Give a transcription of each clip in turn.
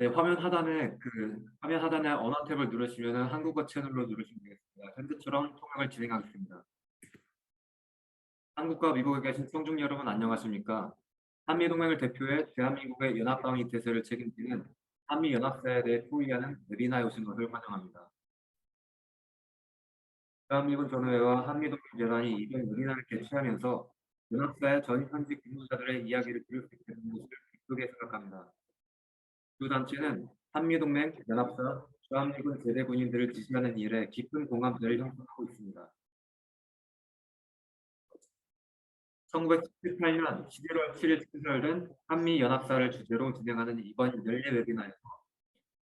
네, 화면 하단에 언어 탭을 누르시면은 한국어 채널로 누르시면 되겠습니다. 현재처럼 통역을 진행하겠습니다. 한국과 미국에 계신 청중 여러분 안녕하십니까? 한미동맹을 대표해 대한민국의 연합방위 태세를 책임지는 한미연합사에 대해 토의하는 웨비나에 오신 것을 환영합니다. 대한민국 전후회와 한미동맹 재단이 이번 웨비나를 개최하면서 연합사의 전 현직 근무자들의 이야기를 들을 수 있게 된 것을 기쁘게 생각합니다. 두 단체는 한미동맹, 연합사, 주한미군 제대 군인들을 지지하는 일에 깊은 공감대를 형성하고 있습니다. 1978년 11월 7일 창설된 한미연합사를 주제로 진행하는 이번 연례 웨비나에서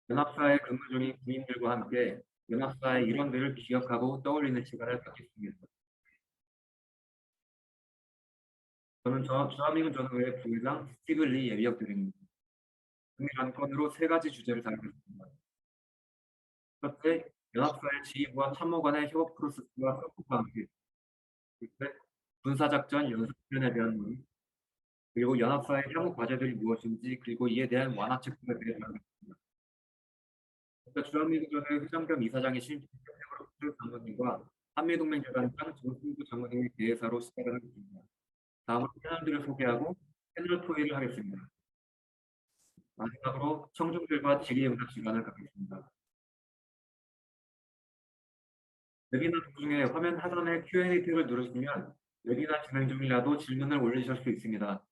연합사에 근무 중인 군인들과 함께 연합사의 일원들을 기억하고 떠올리는 시간을 갖겠습니다. 저는 주한미군 전후회 부회장 스티브 리 예비역 드립니다. 오늘 안건으로 세 가지 주제를 다루겠습니다. 첫째, 연합사의 지휘부와 참모 간의 협업 프로세스와 서포트와 함께. 둘째, 군사작전 연습훈련에 대한 논의, 그리고 연합사의 향후 과제들이 무엇인지, 그리고 이에 대한 완화책들에 대해 다루겠습니다. 먼저 주한미군전의 회장 겸 이사장이신 김태호로스 장관님과 한미동맹재단장 정승구 장관님의 대회사로 시작을 하겠습니다. 다음으로 패널들을 소개하고 패널 토의를 하겠습니다. 마지막으로 청중들과 질의응답 시간을 갖겠습니다. 웨비나 도중에 화면 하단의 Q&A 탭을 누르시면 웨비나 진행 중이라도 질문을 올리실 수 있습니다.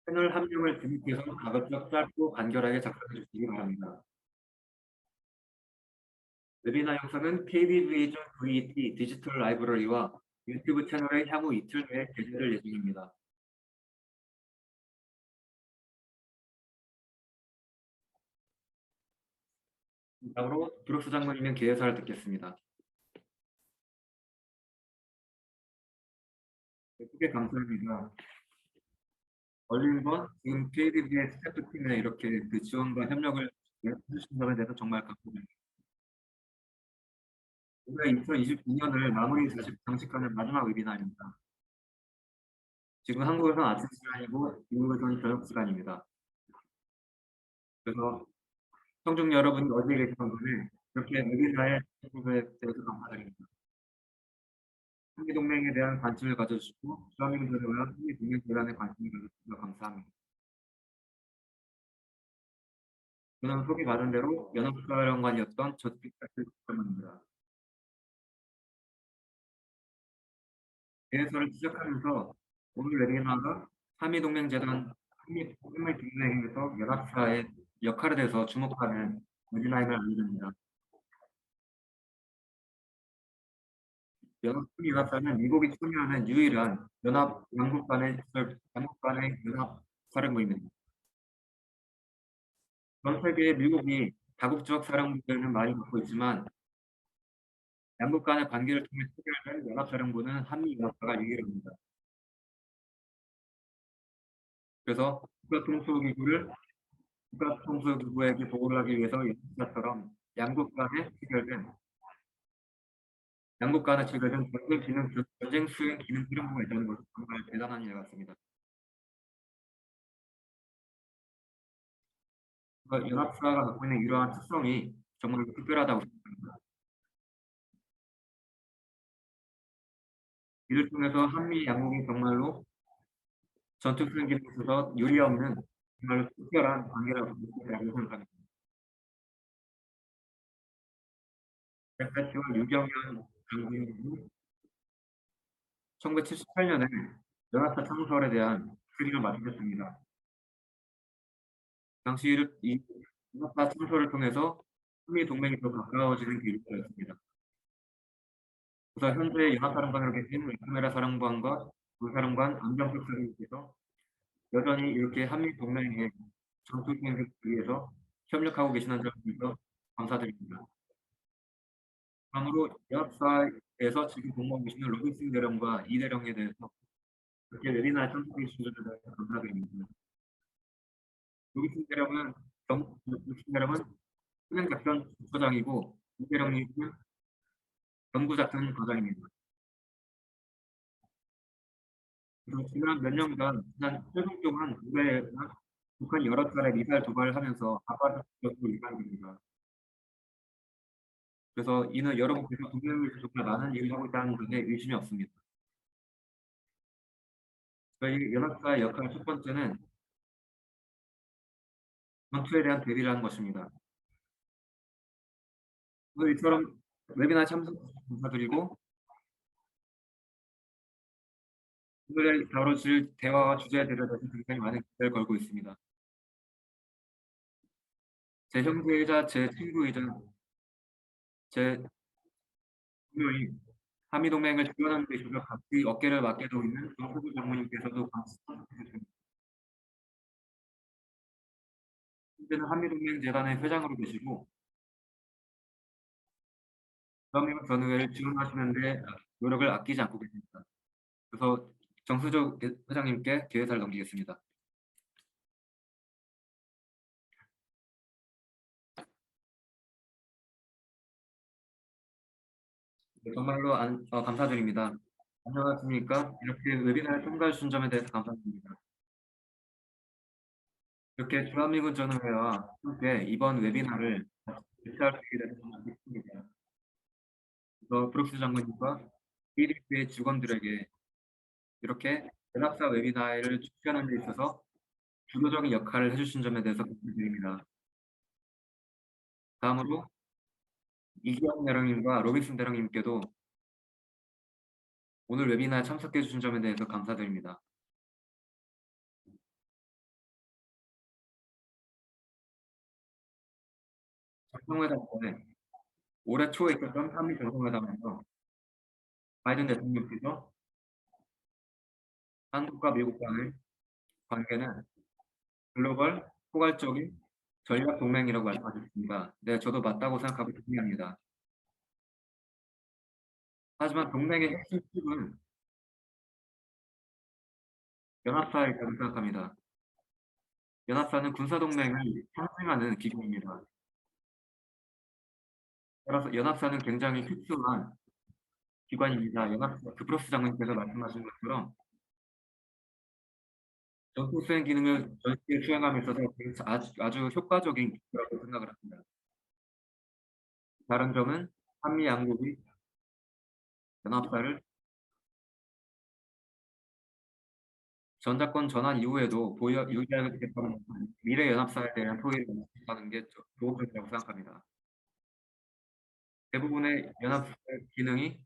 패널 한 명을 등록해서 가급적 짧고 간결하게 작성해 주시기 바랍니다. 웨비나 영상은 KDVH-VET 디지털 라이브러리와 유튜브 채널에 향후 이틀 내에 게재될 예정입니다. 다음으로 브룩스 장관님의 개회사를 듣겠습니다. 네, 크게 감사합니다. 얼린번 지금 KDV의 스태프팀에 이렇게 지원과 협력을 해주신 점에 대해서 정말 감사드립니다. 올해 2022년을 마무리 장식하는 마지막 웨비나입니다. 지금 한국에서는 아침 시간이고 미국에서는 저녁 시간입니다. 그래서 청중 여러분이 어디에 계시건 간에 이렇게 웨비나에 참석에 대해서 감사드립니다. 한미동맹에 대한 관심을 가져주시고 주한미군들과 한미동맹 재단에 관심을 가져주셔서 감사합니다. 저는 소개 받은 대로 연합사령관이었던 저택 장관입니다. 대해서를 시작하면서 오늘 웨비나가 한미동맹재단 한미동맹에서 연합사의 역할에 대해서 주목하는 웨비나임을 알립니다. 연합사는 미국이 참여하는 유일한 양국 간의 연합 사령부입니다. 전 세계에 미국이 다국적 사령부들은 많이 갖고 있지만 양국 간의 관계를 통해 체결된 연합사령부는 한미연합사가 유일합니다. 그래서 국가통수기구에게 보고를 하기 위해서 연합사처럼 양국 간에 체결된 전쟁 수행 기능 수령부가 있다는 것은 정말 대단한 일 같습니다. 연합사가 갖고 있는 이러한 특성이 정말 특별하다고 생각합니다. 이를 통해서 한미 양국이 정말로 전투 수행 기능에 있어서 유례없는 정말로 특별한 관계라고 생각합니다. 백사시와 유경현 장군이 1978년에 연합사 창설에 대한 트릭을 마련했습니다. 당시 이 연합사 창설을 통해서 한미 동맹이 더 가까워지는 계기였습니다. 우선 현재 연합사령관으로 계신 카메라 사령관과 부사령관 안병석 사령관께서 여전히 이렇게 한미 동맹의 전투 수행을 위해서 협력하고 계시는 점에 대해서 감사드립니다. 다음으로 연합사에서 지금 근무하고 계시는 로빈슨 대령과 이 대령에 대해서 이렇게 웨비나에 참석해 주신 점에 대해서 감사드립니다. 로빈슨 대령은 수행작전 부처장이고 이 대령이 연구작전 과장입니다. 그래서 지난 몇 년간 지난 7년 동안 의회나 북한이 여러 차례 미사일 도발을 하면서 압박적으로 일관됩니다. 그래서 이는 여러분께서 동맹을 위해서 정말 많은 일을 하고 있다는 것에 의심이 없습니다. 저희 연합사의 역할 첫 번째는 전투에 대한 대비를 하는 것입니다. 오늘 이처럼 웨비나에 참석해 주셔서 감사드리고 오늘 다뤄질 대화와 주제에 대해서 굉장히 많은 기대를 걸고 있습니다. 제 형제이자 제 친구이자 제 동료인 한미동맹을 지원하는 데 있어서 같이 어깨를 맞대고 있는 정세구 장모님께서도 같이 참석해 주십니다. 현재는 한미동맹재단의 회장으로 계시고 대한민국 전후회를 지원하시는 데 노력을 아끼지 않고 계십니다. 그래서 정수조 회장님께 기회사를 넘기겠습니다. 네, 정말로 감사드립니다. 안녕하십니까. 이렇게 웨비나에 참가해 주신 점에 대해서 감사드립니다. 이렇게 주한미군 전후회와 함께 이번 웨비나를 개최할 수 있게 돼서 정말 기쁩니다. 그래서 브룩스 장관님과 BDP의 직원들에게 이렇게 연합사 웨비나를 주최하는 데 있어서 주도적인 역할을 해주신 점에 대해서 감사드립니다. 다음으로 이기영 대령님과 로빈슨 대령님께도 오늘 웨비나에 참석해 주신 점에 대해서 감사드립니다. 정상회담 전에 올해 초에 있었던 한미 정상회담에서 바이든 대통령께서 한국과 미국 간의 관계는 글로벌 포괄적인 전략 동맹이라고 말씀하셨습니다. 네, 저도 맞다고 생각하고 동의합니다. 하지만 동맹의 핵심 축은 연합사이라고 생각합니다. 연합사는 군사동맹을 상징하는 기구입니다. 따라서 연합사는 굉장히 특수한 기관입니다. 연합사 드프로스 장관님께서 말씀하신 것처럼 전투 수행 기능을 전시에 수행함에 있어서 아주 효과적인 기구라고 생각을 합니다. 다른 점은 한미 양국이 연합사를 전작권 전환 이후에도 유지하겠다는 미래 연합사에 대한 토의를 하는 게 좋은 점이라고 생각합니다. 대부분의 연합 기능이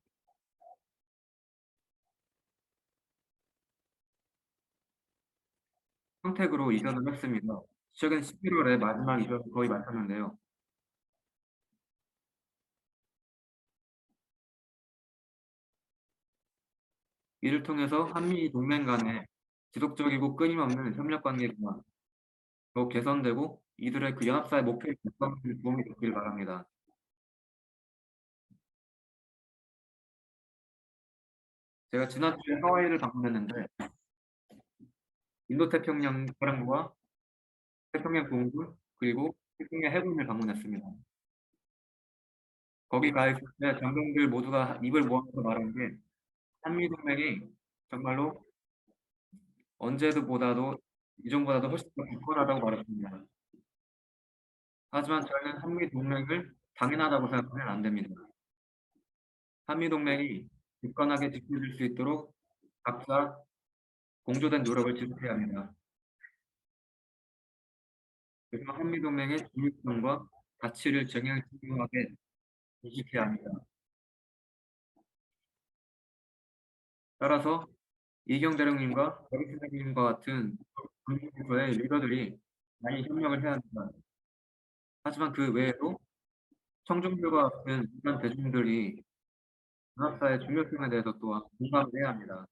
평택으로 이전을 했습니다. 최근 11월에 마지막 이전을 거의 마쳤는데요. 이를 통해서 한미 동맹 간의 지속적이고 끊임없는 협력 관계가 더욱 개선되고 이들의 그 연합사의 목표에 달성하는 도움이 되길 바랍니다. 제가 지난주에 하와이를 방문했는데 인도태평양 사령부와 태평양 공군 그리고 태평양 해군을 방문했습니다. 거기 가 있을 때 장병들 모두가 입을 모아서 말한 게 한미동맹이 정말로 언제보다도 이전보다도 훨씬 더 굳건하다고 말했습니다. 하지만 저희는 한미동맹을 당연하다고 생각하면 안 됩니다. 한미동맹이 굳건하게 지켜질 수 있도록 각자 공조된 노력을 지속해야 합니다. 그래서 한미동맹의 중립성과 가치를 정형하게 인식해야 합니다. 따라서 이경 대령님과 여기 선생님과 같은 군부에서의 리더들이 많이 협력을 해야 합니다. 하지만 그 외에도 청중들과 같은 일반 대중들이 연합사의 중요성에 대해서 또한 공감을 해야 합니다.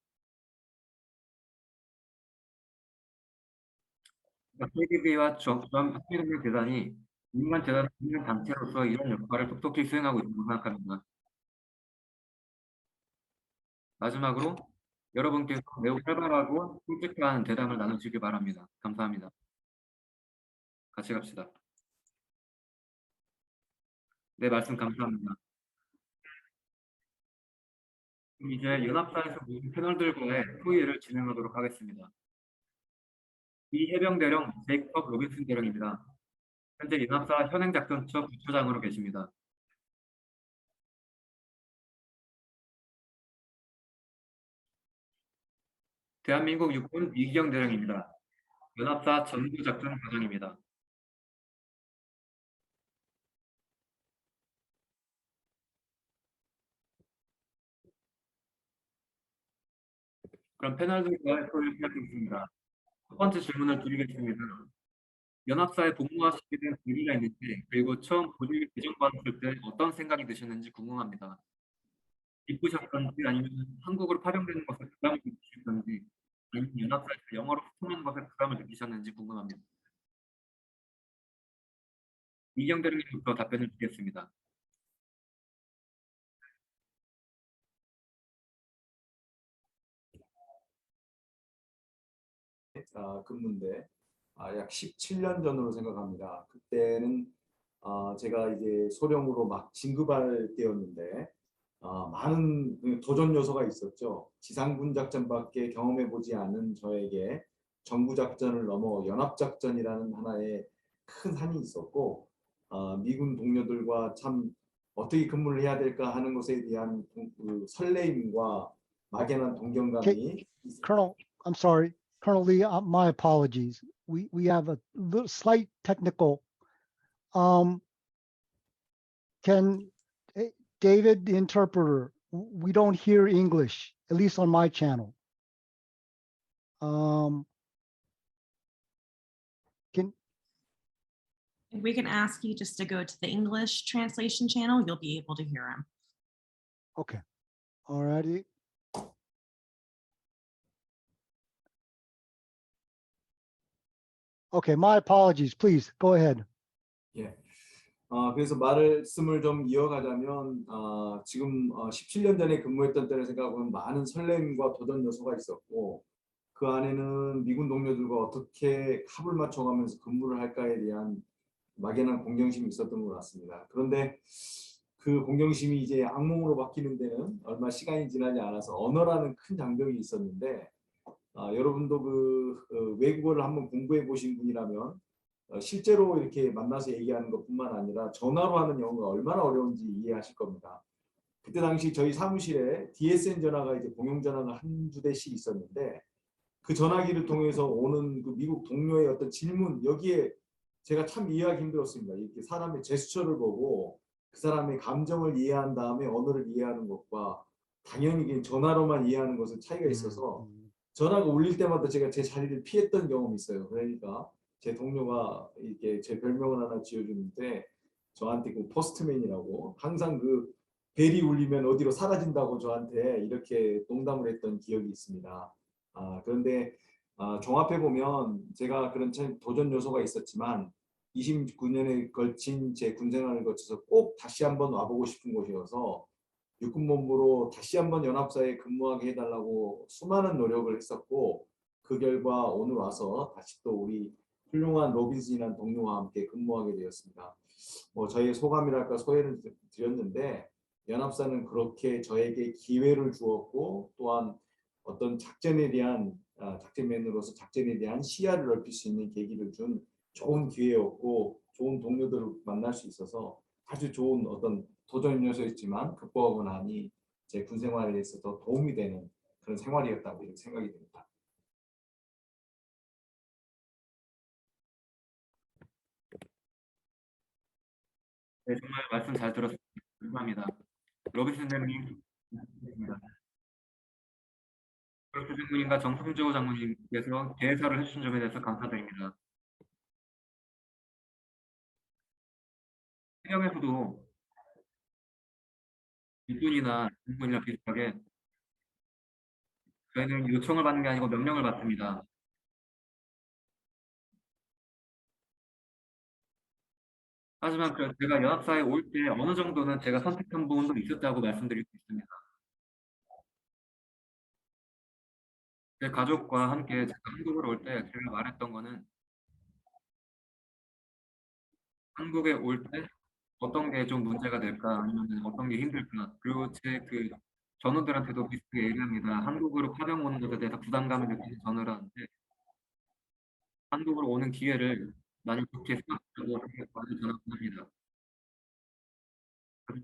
KDB와 한미동맹 재단이 민간 재단 민간 단체로서 이런 역할을 똑똑히 수행하고 있다고 생각합니다. 마지막으로 여러분께서 매우 활발하고 솔직한 대담을 나누시길 바랍니다. 감사합니다. 같이 갑시다. 네, 말씀 감사합니다. 그럼 이제 연합사에서 모인 패널들과의 토의를 진행하도록 하겠습니다. 미 해병대령 제이콥 로빈슨 대령입니다. 현재 연합사 현행작전처 부처장으로 계십니다. 대한민국 육군 이기경 대령입니다. 연합사 전구작전 과장입니다. 그럼 패널들과 토를 시작하겠습니다. 첫 번째 질문을 드리겠습니다. 연합사에 복무하시게 된 계기가 있는지, 그리고 처음 보직을 배정받았을 때 어떤 생각이 드셨는지 궁금합니다. 기쁘셨던지 아니면 한국으로 파병되는 것에 부담을 느끼셨던지 아니면 연합사에서 영어로 소통하는 것에 부담을 느끼셨는지 궁금합니다. 이경 대령님부터 답변을 드리겠습니다. 근무인데 약 17년 전으로 생각합니다. 그때는 제가 이제 소령으로 막 진급할 때였는데 많은 그 도전 요소가 있었죠. 지상군 작전밖에 경험해 보지 않은 저에게 정부 작전을 넘어 연합 작전이라는 하나의 큰 산이 있었고 미군 동료들과 참 어떻게 근무를 해야 될까 하는 것에 대한 그 설레임과 막연한 Okay, 동경감이 Colonel, I'm sorry, Colonel Lee, my apologies. We have a little slight technical. Can David, the interpreter, we don't hear English, at least on my channel. Can We can ask you just to go to the English translation channel. You'll be able to hear him. okay, alrighty. Okay, my apologies. Please go ahead. 예. 그래서 말씀을 좀 이어가자면 지금 17년 전에 근무했던 때를 생각하면 많은 설렘과 도전 요소가 있었고 그 안에는 미군 동료들과 어떻게 합을 맞춰가면서 근무를 할까에 대한 막연한 공경심이 있었던 것 같습니다. 그런데 그 공경심이 이제 악몽으로 바뀌는 데는 얼마 시간이 지나지 않아서 언어라는 큰 장벽이 있었는데 여러분도 외국어를 한번 공부해 보신 분이라면 실제로 이렇게 만나서 얘기하는 것뿐만 아니라 전화로 하는 영어가 얼마나 어려운지 이해하실 겁니다. 그때 당시 저희 사무실에 DSN 전화가 이제 공용 전화가 한두 대씩 있었는데 그 전화기를 통해서 오는 그 미국 동료의 어떤 질문 여기에 제가 참 이해하기 힘들었습니다. 이렇게 사람의 제스처를 보고 그 사람의 감정을 이해한 다음에 언어를 이해하는 것과 당연히 전화로만 이해하는 것은 차이가 있어서 전화가 울릴 때마다 제가 제 자리를 피했던 경험이 있어요. 그러니까 제 동료가 이렇게 제 별명을 하나 지어주는데 저한테 그 포스트맨이라고 항상 그 벨이 울리면 어디로 사라진다고 저한테 이렇게 농담을 했던 기억이 있습니다. 그런데 종합해 보면 제가 그런 도전 요소가 있었지만 29년에 걸친 제 군생활을 거쳐서 꼭 다시 한번 와보고 싶은 곳이어서 육군본부로 다시 한번 연합사에 근무하게 해달라고 수많은 노력을 했었고 그 결과 오늘 와서 다시 또 우리 훌륭한 로빈슨이라는 동료와 함께 근무하게 되었습니다. 저희의 소감이랄까 소회를 드렸는데 연합사는 그렇게 저에게 기회를 주었고 또한 어떤 작전에 대한 작전맨으로서 작전에 대한 시야를 넓힐 수 있는 계기를 준 좋은 기회였고 좋은 동료들을 만날 수 있어서 아주 좋은 어떤 도전 요소였지만 극복하고 나니 제 군 생활에 있어서 도움이 되는 그런 생활이었다고 이렇게 생각이 듭니다. 네, 정말 말씀 잘 들었습니다. 감사합니다. 로빈슨 대령님, 그렇게 장군님과 정성조 장군님께서 대사를 해주신 점에 대해서 감사드립니다. 해경에서도 육군이나 공군이나 비슷하게 저희는 요청을 받는 게 아니고 명령을 받습니다. 하지만 제가 연합사에 올 때 어느 정도는 제가 선택한 부분도 있었다고 말씀드릴 수 있습니다. 제 가족과 함께 제가 한국으로 올 때 제가 말했던 거는 한국에 올 때 어떤 게 좀 문제가 될까 아니면 어떤 게 힘들까 그리고 제 전우들한테도 비슷하게 얘기합니다. 한국으로 파병 오는 것에 대해서 부담감을 느끼는 전우라는데 한국으로 오는 기회를 많이 좋게 생각하고 많이 전합니다.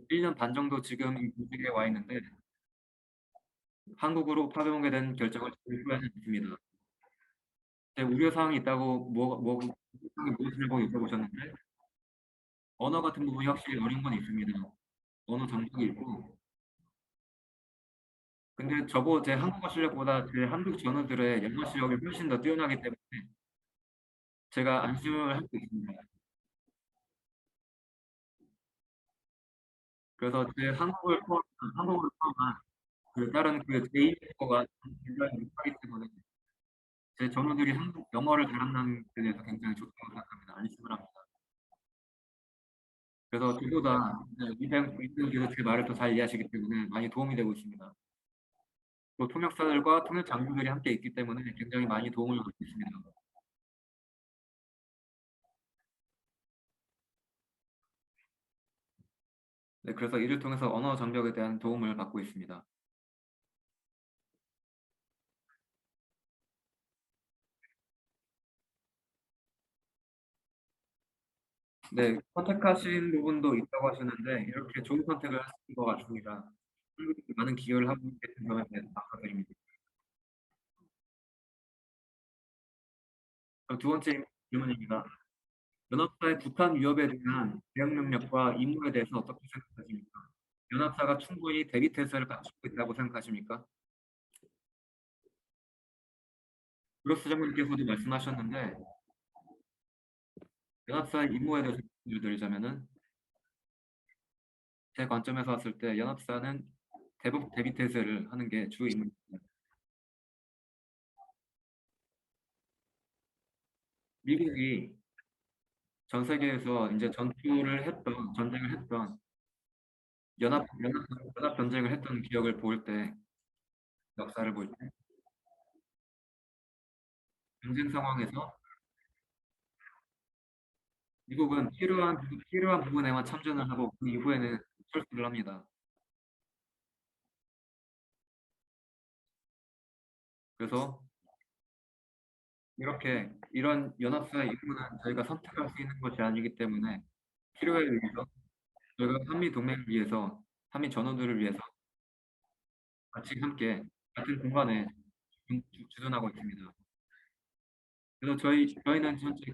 1년 반 정도 지금 이 조직에 와 있는데 한국으로 파병하게 된 결정을 후회는 있습니다. 우려 사항이 있다고 무엇이냐고 여쭤보셨는데 언어 같은 부분이 확실히 어려운 건 있습니다. 언어 장벽이 있고 근데 제 한국어 실력보다 제 한국 전우들의 영어 실력이 훨씬 더 뛰어나기 때문에 제가 안심을 할 수 있습니다. 그래서 제 한국어를 포함한 다른 제2외국어가 굉장히 못하기 때문에 제 전우들이 한국 영어를 잘한다는 데 대해서 굉장히 좋다고 생각합니다. 안심을 합니다. 그래서 저보다 이분께서 제 말을 더 잘 이해하시기 때문에 많이 도움이 되고 있습니다. 또 통역사들과 통역 장교들이 함께 있기 때문에 굉장히 많이 도움을 받고 있습니다. 네, 그래서 이를 통해서 언어 장벽에 대한 도움을 받고 있습니다. 네, 선택하신 부분도 있다고 하시는데 이렇게 좋은 선택을 하신 것 같습니다. 한국에 많은 기여를 하고 계신 점에 대해서 감사드립니다. 그럼 두 번째 질문입니다. 연합사의 북한 위협에 대한 대응 능력과 임무에 대해서 어떻게 생각하십니까? 연합사가 충분히 대비 태세를 갖추고 있다고 생각하십니까? 브로스 장관님께서도 말씀하셨는데 연합사의 임무에 대해서 말씀을 드리자면은 제 관점에서 봤을 때 연합사는 대북 대비 태세를 하는 게 주 임무입니다. 미국이 전 세계에서 이제 전쟁을 했던 연합 전쟁을 했던 기억을 볼 때, 역사를 볼 때, 전쟁 상황에서 미국은 필요한 부분에만 참전을 하고 그 이후에는 철수를 합니다. 그래서 이런 연합사의 임무는 저희가 선택할 수 있는 것이 아니기 때문에 필요에 의해서 저희가 한미 동맹을 위해서, 한미 전원들을 위해서 같이 함께 같은 공간에 주둔하고 있습니다. 그래서 저희는 전체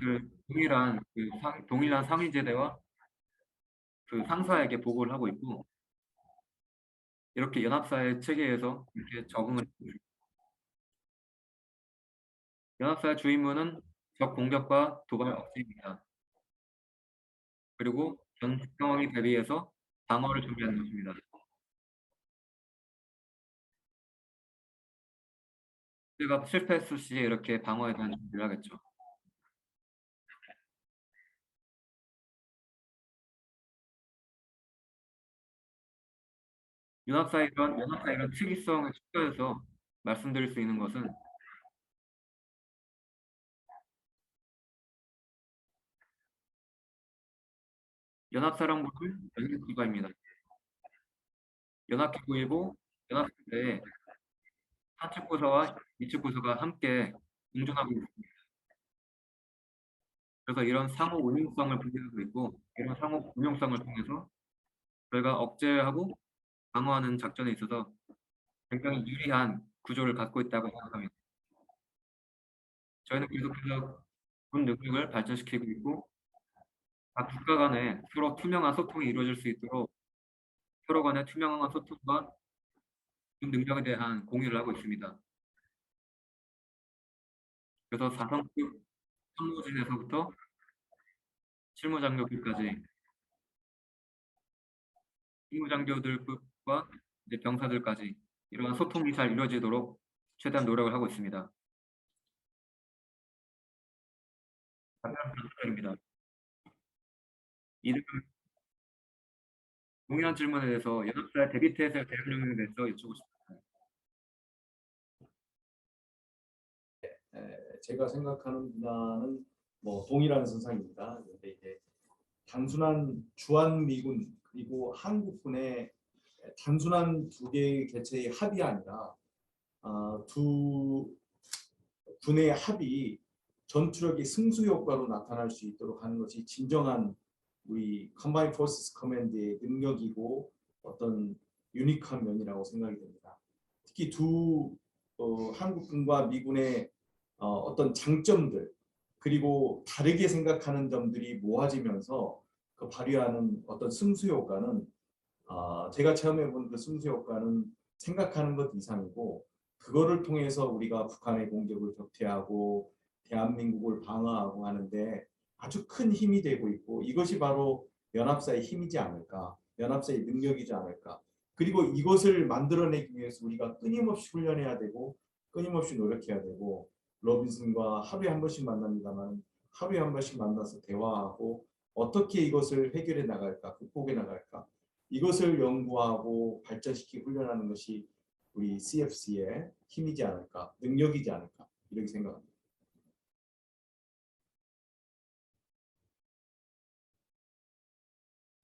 동일한 상위제대와 그 상사에게 보고를 하고 있고 이렇게 연합사의 체계에서 이렇게 적응을 하고 있습니다. 연합사의 주 임무는 적 공격과 도발 억제입니다. 그리고 전 상황에 대비해서 방어를 준비하는 것입니다. 우리가 실패했을 시에 이렇게 방어에 대한 준비를 하겠죠. 연합사의 이런 특이성을 추가해서 말씀드릴 수 있는 것은 연합사령부는 연합기구입니다. 연합기구이고 연합대에 하측부서와 이측부서가 함께 공존하고 있습니다. 그래서 이런 상호 운용성을 부여하고 있고 이런 상호 운용성을 통해서 저희가 억제하고 방어하는 작전에 있어서 굉장히 유리한 구조를 갖고 있다고 생각합니다. 저희는 계속해서 군 능력을 발전시키고 있고 각 국가 간에 서로 투명한 소통이 이루어질 수 있도록 서로 간의 투명한 소통과 군 능력에 대한 공유를 하고 있습니다. 그래서 4성급 참모진에서부터 실무장교급까지 실무장교들급과 이제 병사들까지 이러한 소통이 잘 이루어지도록 최대한 노력을 하고 있습니다. 감사드립니다. 이들 동일한 질문에 대해서 연합사의 대비 태세 대응에 대해서 여쭈고 싶습니다. 제가 생각하는 문화는 뭐 동일한 선상입니다. 근데 이제 단순한 주한미군 그리고 한국군의 단순한 두 개의 개체의 합이 아니라 두 군의 합이 전투력의 승수 효과로 나타날 수 있도록 하는 것이 진정한 우리 Combined Forces Command의 능력이고 어떤 유니크한 면이라고 생각이 됩니다. 특히 한국군과 미군의 어떤 장점들 그리고 다르게 생각하는 점들이 모아지면서 그 발휘하는 어떤 승수 효과는 제가 체험해 본 그 승수 효과는 생각하는 것 이상이고 그거를 통해서 우리가 북한의 공격을 격퇴하고 대한민국을 방어하고 하는데 아주 큰 힘이 되고 있고 이것이 바로 연합사의 힘이지 않을까, 연합사의 능력이지 않을까. 그리고 이것을 만들어내기 위해서 우리가 끊임없이 훈련해야 되고 끊임없이 노력해야 되고 로빈슨과 하루에 한 번씩 만납니다만 하루에 한 번씩 만나서 대화하고 어떻게 이것을 해결해 나갈까, 극복해 나갈까 이것을 연구하고 발전시키고 훈련하는 것이 우리 CFC의 힘이지 않을까, 능력이지 않을까 이렇게 생각합니다.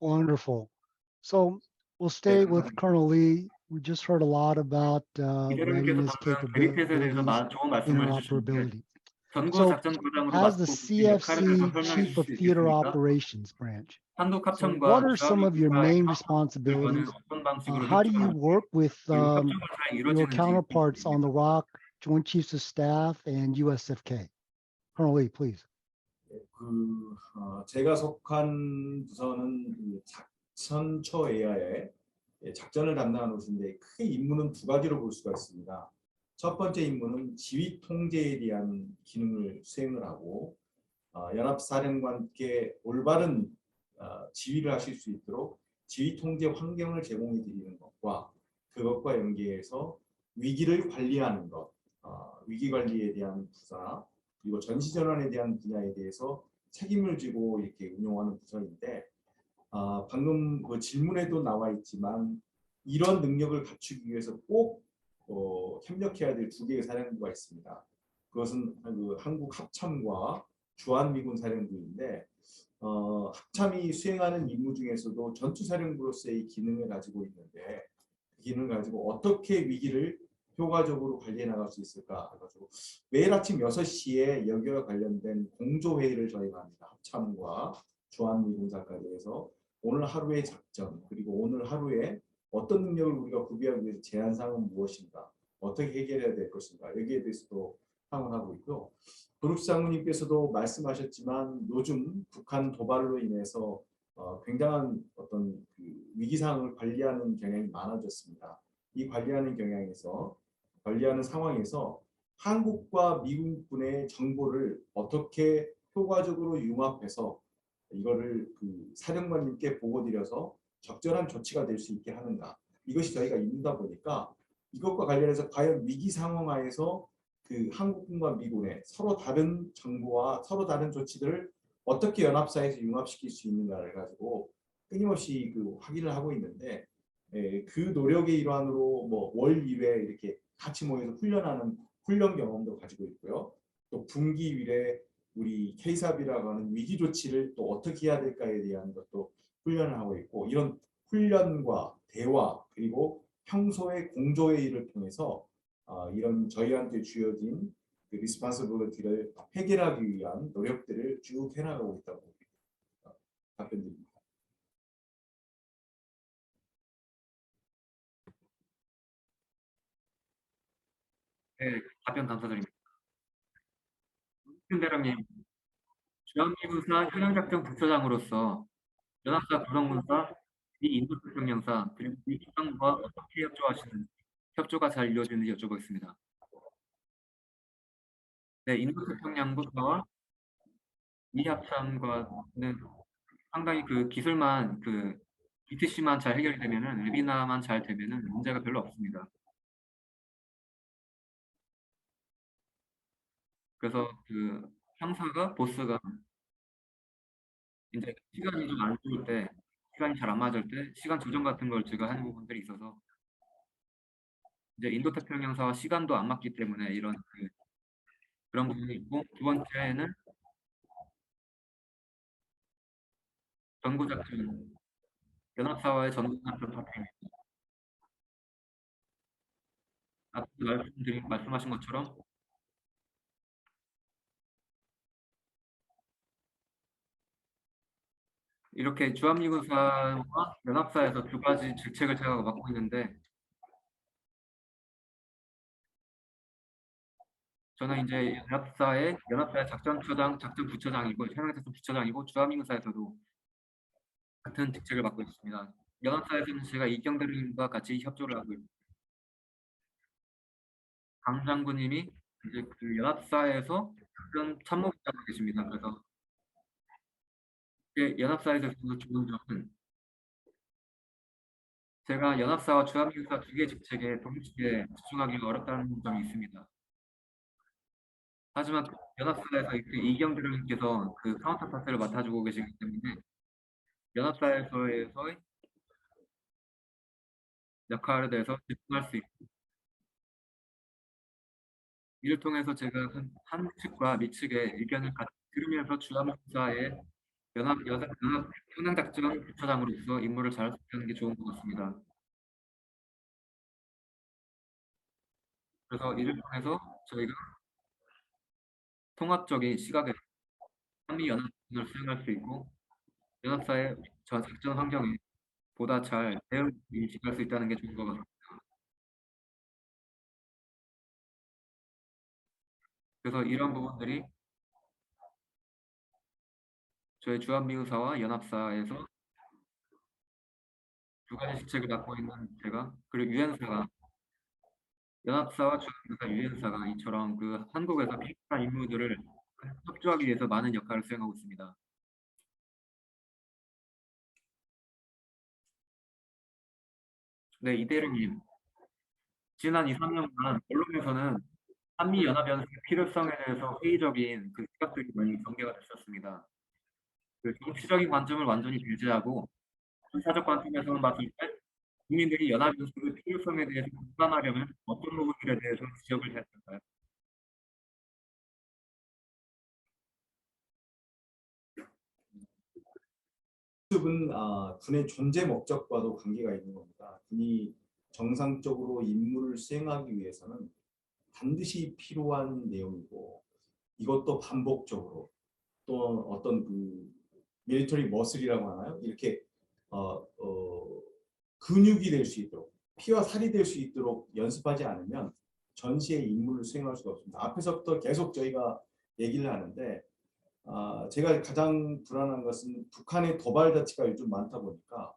Wonderful. So we'll stay with 감사합니다. Colonel Lee. We just heard a lot about 이대령님께서 readiness 방금 베리팻에 대해서 capabilities, 좋은 말씀을 해주셨는데 interoperability. 전구 So 작전과장으로 as the 맡고 계신 역할에 대해서 CFC 설명해 Chief 주실 of 수 Theater 있겠습니까? Operations Branch, 한독 so 합참과 what are some of your 주한미군과의 main 협력과는 responsibilities? 어떤 방식으로 How do you 협조하는지 work with 그리고 협조가 잘 your 이루어지는지 counterparts on the 궁금합니다. ROC, Joint Chiefs of Staff, and USFK? Colonel Lee, please. 제가 속한 부서는 작전처 AI의 작전을 담당하는 곳인데 크게 임무는 두 가지로 볼 수가 있습니다. 첫 번째 임무는 지휘 통제에 대한 기능을 수행을 하고 연합사령관께 올바른 지휘를 하실 수 있도록 지휘 통제 환경을 제공해 드리는 것과 그것과 연계해서 위기를 관리하는 것, 위기 관리에 대한 부서나 그리고 전시 전환에 대한 분야에 대해서 책임을 지고 이렇게 운영하는 부서인데 방금 그 질문에도 나와 있지만 이런 능력을 갖추기 위해서 꼭 협력해야 될 두 개의 사령부가 있습니다. 그것은 그 한국 합참과 주한미군 사령부인데 합참이 수행하는 임무 중에서도 전투사령부로서의 기능을 가지고 있는데 그 기능을 가지고 어떻게 위기를 효과적으로 관리해 나갈 수 있을까 해가지고 매일 아침 6시에 여기와 관련된 공조회의를 저희가 합니다. 합참과 주한미군사까지 해서 오늘 하루의 작전 그리고 오늘 하루에 어떤 능력을 우리가 구비하기 위해서 제한사항은 무엇인가 어떻게 해결해야 될 것인가 여기에 대해서도 상언하고 있고요. 도룩 장군님께서도 말씀하셨지만 요즘 북한 도발로 인해서 굉장한 어떤 그 위기 상황을 관리하는 경향이 많아졌습니다. 이 관리하는 상황에서 한국과 미국군의 정보를 어떻게 효과적으로 융합해서 이거를 그 사령관님께 보고드려서 적절한 조치가 될 수 있게 하는가 이것이 저희가 임무다 보니까 이것과 관련해서 과연 위기 상황 하에서 그 한국군과 미군의 서로 다른 정보와 서로 다른 조치들을 어떻게 연합사에서 융합시킬 수 있는가를 가지고 끊임없이 그 확인을 하고 있는데 그 노력의 일환으로 뭐 월 2회 이렇게 같이 모여서 훈련하는 훈련 경험도 가지고 있고요. 또 분기 1회 우리 K삽이라고 하는 위기 조치를 또 어떻게 해야 될까에 대한 것도 훈련을 하고 있고 이런 훈련과 대화 그리고 평소의 공조회의를 통해서 이런 저희한테 주어진 그 리스폰시빌리티를 해결하기 위한 노력들을 쭉 해나가고 있다고 답변드립니다. 네, 답변 감사드립니다. 대령님, 주한미군사 현황작전 부처장으로서 연합사 구성군사, 미 인도태평양사 그리고 미 기관과 어떻게 협조하시는지 협조가 잘 이루어지는지 여쭤보겠습니다. 네, 인도태평양군사와 미 합참과는 상당히 그 기술만 그 BTC만 잘 해결이 되면은 웨비나만 잘 되면은 문제가 별로 없습니다. 그래서 그 상사가 보스가 이제 시간이 좀 안 좋을 때, 시간이 잘 안 맞을 때 시간 조정 같은 걸 제가 하는 부분들이 있어서 이제 인도태평양사와 시간도 안 맞기 때문에 이런 그런 부분이 있고 두 번째는 전구작전 연합사와의 전구작전 파트입니다. 앞서 말씀하신 것처럼 이렇게 주한미군사와 연합사에서 두 가지 직책을 제가 맡고 있는데 저는 이제 연합사의 작전처장, 작전부처장이고 현황작전 부처장이고 주한미군사에서도 같은 직책을 맡고 있습니다. 연합사에서는 제가 이경대령님과 같이 협조를 하고 있고 강 장군님이 이제 그 연합사에서 작전 참모부장으로 계십니다. 그래서 이게 연합사에서 좋은 점은 제가 연합사와 주한미군사 두 개 직책에 동시에 집중하기가 어렵다는 점이 있습니다. 하지만 연합사에서 그 이경대령님께서 그 카운터파트를 맡아주고 계시기 때문에 연합사에서의 역할에 대해서 집중할 수 있고 이를 통해서 제가 한 측과 미측의 의견을 같이 들으면서 주한미군사의 연합 현황작전 부처장으로서 임무를 잘 수행하는 게 좋은 것 같습니다. 그래서 이를 통해서 저희가 통합적인 시각에서 한미연합을 수행할 수 있고 연합사의 저 작전 환경에 보다 잘 대응 인식할 수 있다는 게 좋은 것 같습니다. 그래서 이런 부분들이 저희 주한미군사와 연합사에서 두 가지 직책을 맡고 있는 제가 그리고 유엔사가 연합사와 주한미군사 유엔사가 이처럼 그 한국에서 비슷한 임무들을 협조하기 위해서 많은 역할을 수행하고 있습니다. 네, 이대리님. 지난 2, 3년간 언론에서는 한미연합연습의 필요성에 대해서 회의적인 그 시각들이 많이 전개가 됐었습니다. 그 정치적인 관점을 완전히 배제하고 군사적 관점에서만 봤을 때 국민들이 연합연습의 필요성에 대해서 공감하려면 어떤 부분들에 대해서 지적을 해야 될까요? 연습은 군의 존재 목적과도 관계가 있는 겁니다. 군이 정상적으로 임무를 수행하기 위해서는 반드시 필요한 내용이고 이것도 반복적으로 또 어떤 그 밀리터리 머슬이라고 하나요? 이렇게 어, 어, 근육이 될 수 있도록 피와 살이 될 수 있도록 연습하지 않으면 전시의 임무를 수행할 수가 없습니다. 앞에서부터 계속 저희가 얘기를 하는데 제가 가장 불안한 것은 북한의 도발 자체가 요즘 많다 보니까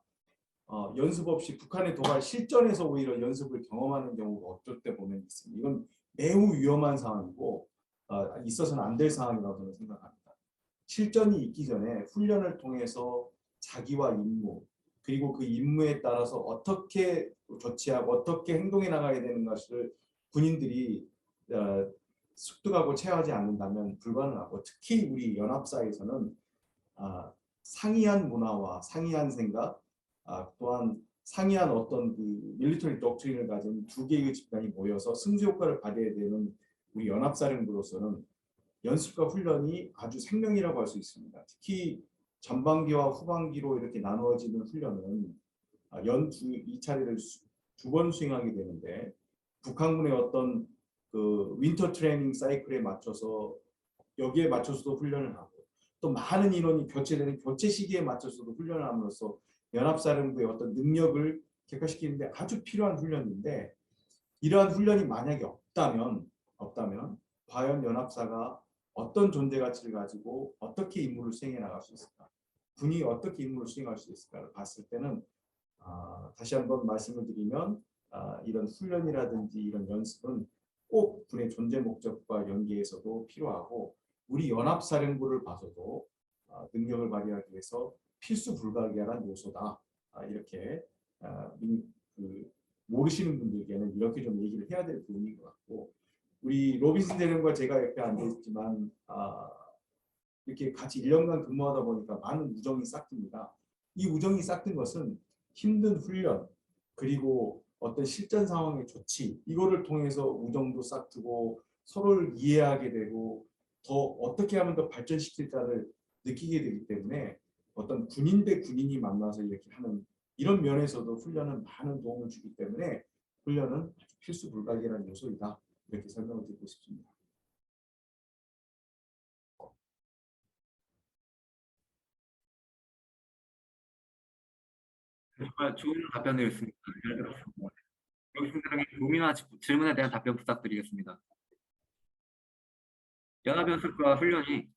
연습 없이 북한의 도발 실전에서 오히려 연습을 경험하는 경우가 어쩔 때 보면 있습니다. 이건 매우 위험한 상황이고 있어서는 안 될 상황이라고 저는 생각합니다. 실전이 있기 전에 훈련을 통해서 자기와 임무 그리고 그 임무에 따라서 어떻게 조치하고 어떻게 행동해 나가야 되는 것을 군인들이 습득하고 체화하지 않는다면 불가능하고 특히 우리 연합사에서는 상이한 문화와 상이한 생각 또한 상이한 어떤 그 밀리터리 독트린을 가진 두 개의 집단이 모여서 승수 효과를 받아야 되는 우리 연합사령부로서는 연습과 훈련이 아주 생명이라고 할 수 있습니다. 특히 전반기와 후반기로 이렇게 나누어지는 훈련은 연두 2차례를 두 번 수행하게 되는데 북한군의 어떤 그 윈터 트레이닝 사이클에 맞춰서 여기에 맞춰서도 훈련을 하고 또 많은 인원이 교체되는 교체 시기에 맞춰서도 훈련을 함으로써 연합사령부의 어떤 능력을 객관시키는데 아주 필요한 훈련인데 이러한 훈련이 만약에 없다면 과연 연합사가 어떤 존재 가치를 가지고 어떻게 임무를 수행해 나갈 수 있을까? 군이 어떻게 임무를 수행할 수 있을까를 봤을 때는 다시 한번 말씀을 드리면 이런 훈련이라든지 이런 연습은 꼭 군의 존재 목적과 연계해서도 필요하고 우리 연합사령부를 봐서도 능력을 발휘하기 위해서 필수 불가결한 요소다. 이렇게 그 모르시는 분들께는 이렇게 좀 얘기를 해야 될 부분인 것 같고 우리 로빈슨 대령과 제가 옆에 앉아 있지만 이렇게 같이 1년간 근무하다 보니까 많은 우정이 싹틉니다. 이 우정이 싹튼 것은 힘든 훈련 그리고 어떤 실전 상황의 조치 이거를 통해서 우정도 싹트고 서로를 이해하게 되고 더 어떻게 하면 더 발전시킬까를 느끼게 되기 때문에 어떤 군인 대 군인이 만나서 이렇게 하는 이런 면에서도 훈련은 많은 도움을 주기 때문에 훈련은 필수 불가결한 요소이다. 이렇게 설명을 드리고 싶습니다. 정말 좋은 답변이었습니다. 잘 들었습니다. 교수님들에게 고민이나 질문에 대한 답변 부탁드리겠습니다. 연합연습과 훈련이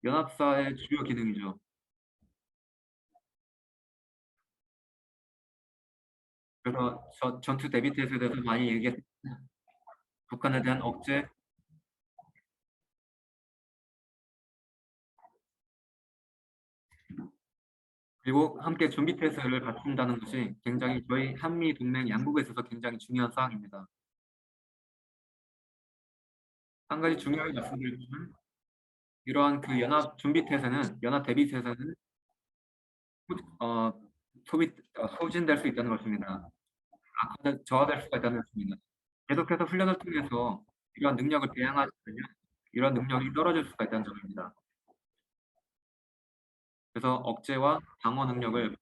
연합사의 주요 기능이죠. 그래서 전투 대비 태세에 대해서 많이 얘기했습니다. 북한에 대한 억제, 그리고 함께 준비 태세를 갖춘다는 것이 굉장히 저희 한미 동맹 양국에 있어서 굉장히 중요한 사항입니다. 한 가지 중요하게 말씀드리면 이러한 그 연합 준비 태세는 연합 대비 태세는 어, 소진될 수 있다는 것입니다. 저하될 수가 있다는 것입니다. 계속해서 훈련을 통해서 이러한 능력을 배양하지 않으면 이러한 능력이 떨어질 수가 있다는 점입니다. 그래서 억제와 방어 능력을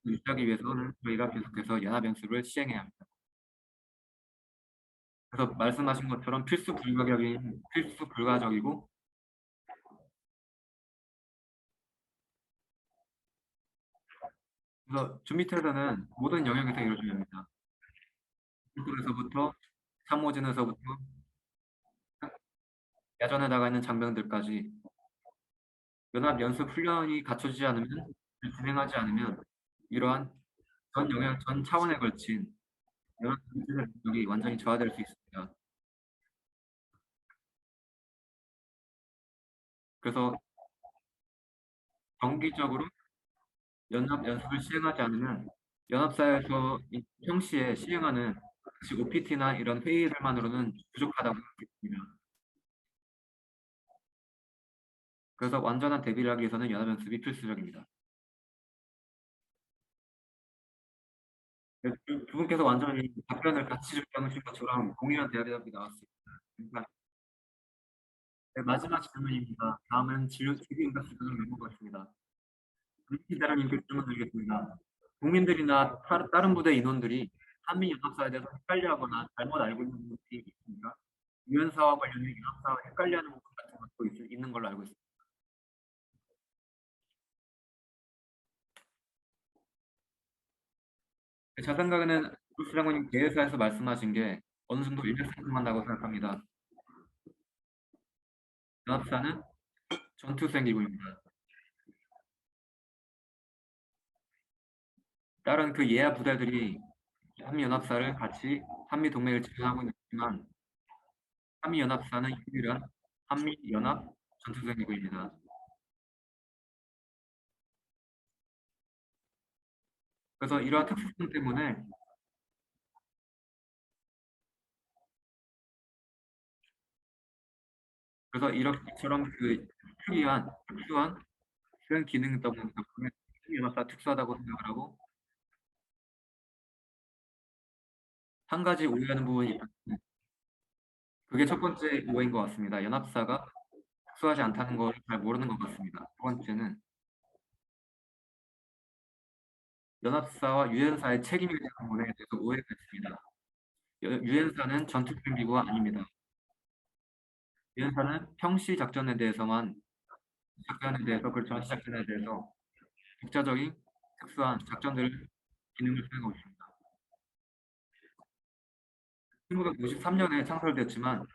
유지하기 위해서는 저희가 계속해서 연합연습을 시행해야 합니다. 그래서 말씀하신 것처럼 필수 불가적이고 그래서 준비 태세는 모든 영역에서 이루어져야 합니다. 에서부터 참모진에서부터 야전에 나가 있는 장병들까지 연합 연습 훈련이 갖춰지지 않으면 진행하지 않으면 이러한 전 차원에 걸친 연합 연습의 능력이 완전히 저하될 수 있습니다. 그래서 정기적으로 연합 연습을 시행하지 않으면 연합사에서 평시에 시행하는 OPT나 이런 회의들만으로는 부족하다고 생각합니다. 그래서 완전한 대비를 하기 위해서는 연합연습이 필수적입니다. 두 분께서 완전히 답변을 같이 주장하신 것처럼 동일한 대답이 나왔습니다. 그러니까 네, 마지막 질문입니다. 다음은 질의응답 시간으로 넘어가겠습니다. 대라님께 질문 드리겠습니다. 국민들이나 다른 부대 인원들이 한미연합사에 대해서 헷갈려하거나 잘못 알고 있는 부분이 있습니까? 유엔사와 관련된 연합사와 헷갈려하는 부분 같은 것도 있는 걸로 알고 있습니다. 제 생각에는 루스 장관님 대회사에서 말씀하신 게 어느 정도 일맥상통한다고 생각합니다. 연합사는 전투수행 기구입니다. 다른 그 예하 부대들이 한미연합사를 같이 한미동맹을 지원하고 있지만 한미연합사는 유일한 한미연합 전투수행 기구입니다. 그래서 이러한 특수성 때문에 그래서 이처럼 그 특수한 수행 기능이 있다 보니까 한미연합사 특수하다고 생각을 하고 한 가지 오해하는 부분이 있다. 그게 첫 번째 오해인 것 같습니다. 연합사가 특수하지 않다는 걸 잘 모르는 것 같습니다. 두 번째는 연합사와 유엔사의 책임에 대한 부분에 대해서 오해가 있습니다. 유엔사는 전투수행 기구가 아닙니다. 유엔사는 평시 작전에 대해서 그렇죠. 작전에 대해서 독자적인 특수한 기능을 수행하고 있습니다. 1953년에 창설됐지만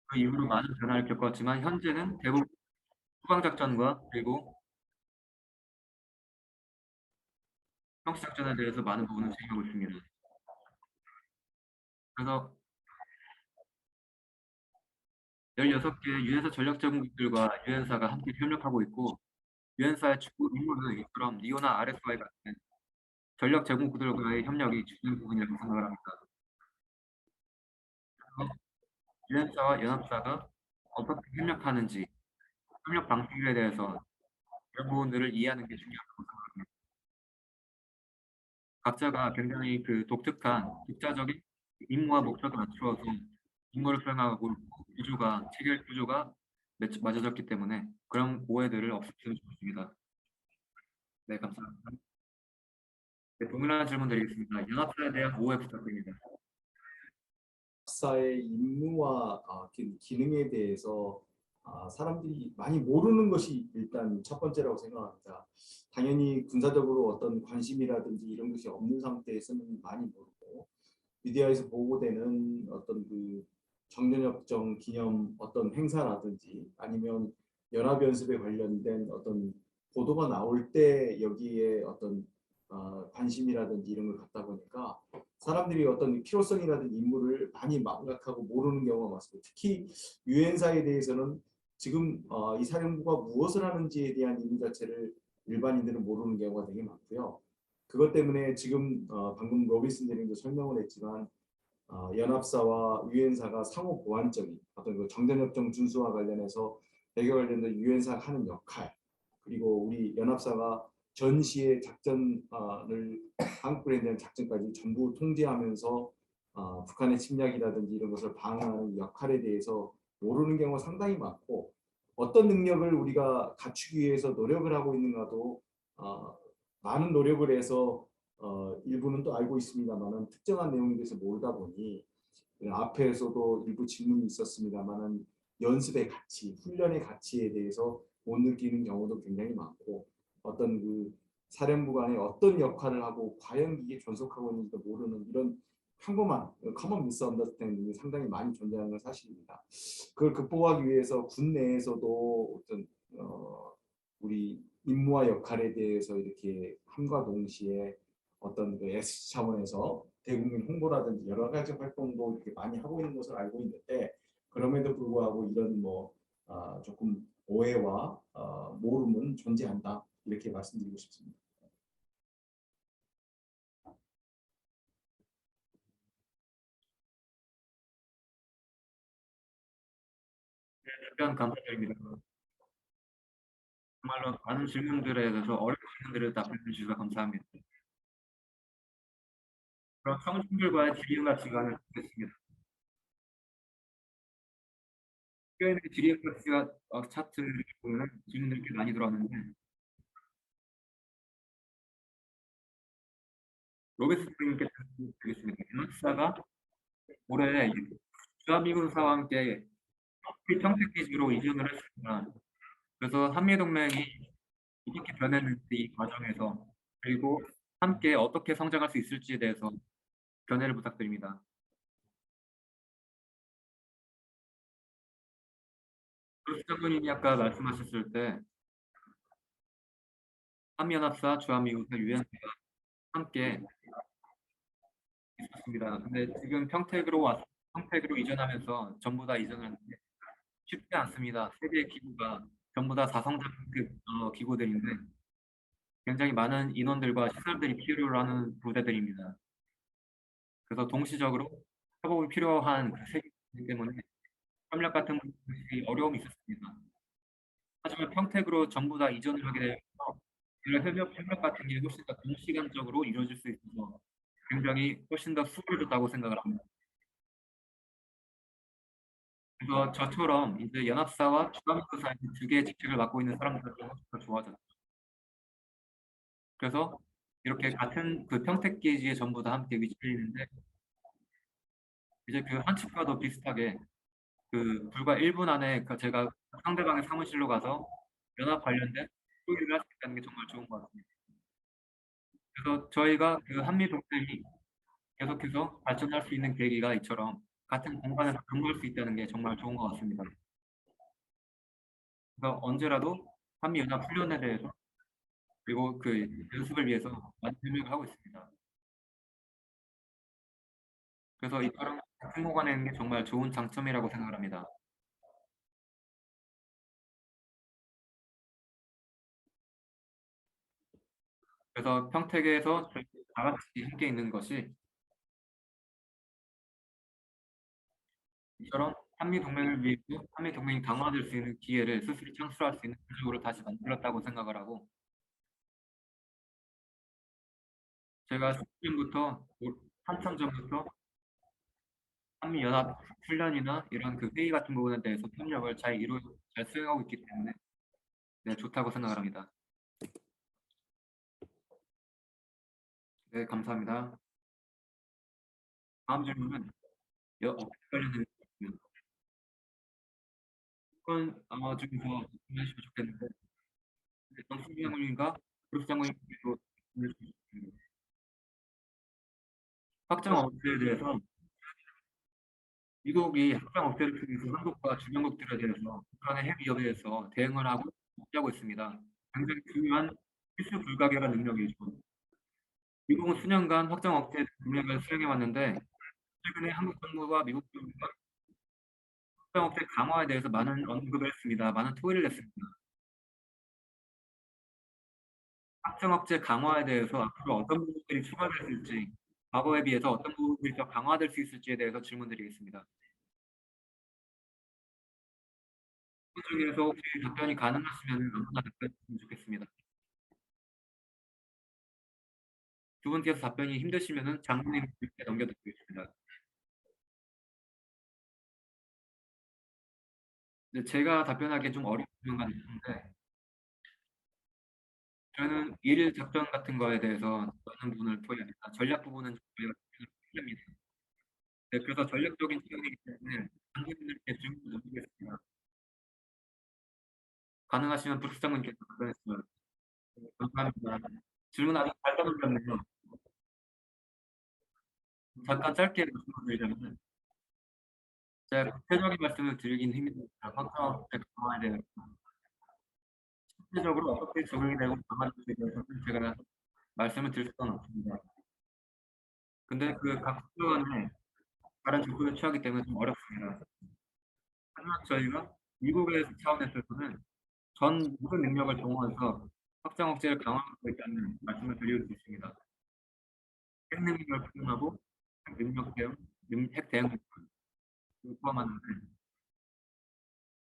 그 이후로 많은 변화를 겪었지만 현재는 대부분 후방작전과 그리고 평시작전에 대해서 많은 부분을 수행하고 있습니다. 그래서 16개 유엔사 전력제공국들과 유엔사가 함께 협력하고 있고 유엔사의 주요 임무는 이처럼 니오나 RS와의 같은 전력 제공국들과의 협력이 중요한 부분이라고 생각을 합니다. 유엔사와 연합사가 어떻게 협력하는지 협력 방식에 대해서 이런 부분들을 이해하는 게 중요하다고 생각합니다. 각자가 굉장히 그 독자적인 임무와 목적에 맞추어서 임무를 수행하고 체계 구조가 맞아졌기 때문에 그런 오해들을 없애면 좋겠습니다. 네, 감사합니다. 네, 동일한 질문 드리겠습니다. 연합사에 대한 오해 부탁드립니다. 연합사의 임무와 기능에 대해서 사람들이 많이 모르는 것이 일단 첫 번째라고 생각합니다. 당연히 군사적으로 어떤 관심이라든지 이런 것이 없는 상태에서는 많이 모르고 미디어에서 보고되는 어떤 그 정전협정 기념 어떤 행사라든지 아니면 연합연습에 관련된 어떤 보도가 나올 때 여기에 어떤 관심이라든지 이런 걸 갖다 보니까 사람들이 어떤 필요성이라든지 임무를 많이 망각하고 모르는 경우가 많습니다. 특히 유엔사에 대해서는 지금 이 사령부가 무엇을 하는지에 대한 의미 자체를 일반인들은 모르는 경우가 되게 많고요. 그것 때문에 지금 방금 로빈슨 대령도 설명을 했지만 연합사와 유엔사가 상호 보완적인 어떤 그 정전협정 준수와 관련해서 대결 관련된 유엔사가 하는 역할 그리고 우리 연합사가 전시의 작전을 한국에 대한 작전까지 전부 통제하면서 북한의 침략이라든지 이런 것을 방어하는 역할에 대해서 모르는 경우가 상당히 많고 어떤 능력을 우리가 갖추기 위해서 노력을 하고 있는가도 많은 노력을 해서 일부는 또 알고 있습니다만은 특정한 내용에 대해서 모르다 보니 앞에서도 일부 질문이 있었습니다만은 연습의 가치, 훈련의 가치에 대해서 못 느끼는 경우도 굉장히 많고 어떤 그 사령부 간에 어떤 역할을 하고 과연 이게 존속하고 있는지도 모르는 이런 평범한 커먼 미스언더스탠딩이 상당히 많이 존재하는 건 사실입니다. 그걸 극복하기 위해서 군 내에서도 어떤 우리 임무와 역할에 대해서 이렇게 함과 동시에 어떤 그 S 차원에서 대국민 홍보라든지 여러 가지 활동도 이렇게 많이 하고 있는 것을 알고 있는데 그럼에도 불구하고 이런 뭐 조금 오해와 모름은 존재한다 이렇게 말씀드리고 싶습니다. 답변 감사드립니다. 정말로 많은 질문들에 대해서 어려운 질문들을 답변해 주셔서 감사합니다. 그럼 청중들과의 질의응답 시간을 갖겠습니다. Q&A 질의응답 시간 차트를 보면 질문들이 꽤 많이 들어왔는데 로베스님께 드리겠습니다. 연합사가 올해 주한미군사와 함께 평택 기지로 이전을 했습니다. 그래서 한미동맹이 어떻게 변했는지 이 과정에서 그리고 함께 어떻게 성장할 수 있을지에 대해서 견해를 부탁드립니다. 그루스 장군님이 아까 말씀하셨을 때 한미연합사, 주한미군사, 유엔사가 함께 있었습니다. 근데 지금 평택으로 이전하면서 전부 다 이전을 하는데 쉽지 않습니다. 세계 기구가 전부 다 4성장급 기구들인데 굉장히 많은 인원들과 시설들이 필요로 하는 부대들입니다. 그래서 동시적으로 협업이 필요한 그 세계이기 때문에 협력 같은 것이 어려움이 있었습니다. 하지만 평택으로 전부 다 이전을 하게 되면서 이런 협력 같은 게 훨씬 더 동시간적으로 이루어질 수 있어서 굉장히 훨씬 더 수월해졌다고 생각을 합니다. 그래서 저처럼 이제 연합사와 주한미군 사이 두 개의 직책을 맡고 있는 사람들은 훨씬 더 좋아졌죠. 그래서 이렇게 같은 그 평택 기지에 전부 다 함께 위치해 있는데 이제 그 한측과도 비슷하게 그 불과 1분 안에 제가 상대방의 사무실로 가서 연합 관련된 토의를 할 수 있다는 게 정말 좋은 것 같습니다. 그래서 저희가 그 한미 동맹이 계속해서 발전할 수 있는 계기가 이처럼 같은 공간에서 근무할 수 있다는 게 정말 좋은 것 같습니다. 그래서 언제라도 한미 연합 훈련에 대해서 그리고 그 연습을 위해서 많이 협력을 하고 있습니다. 그래서 이처럼 같은 공간에 있는 게 정말 좋은 장점이라고 생각을 합니다. 그래서 평택에서 저희 다 같이 함께 있는 것이 이처럼 한미 동맹을 위해서 한미 동맹이 강화될 수 있는 기회를 스스로 창출할 수 있는 구조를 다시 만들었다고 생각을 하고 제가 10년부터 한참 전부터 한미 연합 훈련이나 이런 그 회의 같은 부분에 대해서 협력을 잘 수행하고 있기 때문에 네, 좋다고 생각을 합니다. 네, 감사합니다. 다음 질문은 어떻게 관련된 그건 좀더 말씀하시면 좋겠는데 정승기 장관님과 그룹 장관님께도 확장 억제에 대해서 미국이 확장 억제를 통해서 한국과 주변국들에 대해서 북한의 핵 위협에 대해서 대응을 하고 하고 있습니다. 굉장히 중요한 필수 불가결한 능력이죠. 미국은 수년간 확장 억제 능력을 수행해 왔는데 최근에 한국 정부와 미국 정부가 확장 억제 강화에 대해서 많은 언급을 했습니다. 많은 토의를 했습니다. 확장 억제 강화에 대해서 앞으로 어떤 부분들이 추가될 수 있을지, 과거에 비해서 어떤 부분들이 더 강화될 수 있을지에 대해서 질문드리겠습니다. 그 중에서 혹시 답변이 가능하시면 아무나 답변해 주시면 좋겠습니다. 두 분께서 답변이 힘드시면 장모님께 넘겨드리겠습니다. 근데 제가 답변하기엔 좀 어려운 부분가 있는데 저는 일일 작전 같은 거에 대해서 많은 부분을 토의합니다. 전략 부분은 저희가 틀립니다. 네, 그래서 전략적인 지원이기 때문에 장모님께 질문을 드리겠습니다. 가능하시면 부수장님께서 답변했으면 감사합니다. 질문 아직 잘 떠넘겼네요. 잠깐 짧게 말씀드리자면 제가 구체적인 말씀을 드리긴 힘듭니다. 확정 강화에 대해서 실질적으로 어떻게 적용이 되고 강화될지에 대해서는 제가 말씀을 드릴 수는 없습니다. 근데 그 각 국가 간에 다른 조건을 취하기 때문에 좀 어렵습니다. 하지만 저희가 미국의 차원에서는 전 모든 능력을 동원해서 확장 억제를 강화하고 있다는 말씀을 드리고 있습니다. 핵 능력을 포함하고 핵 능력 대응, 핵 대응 능력을 포함하는데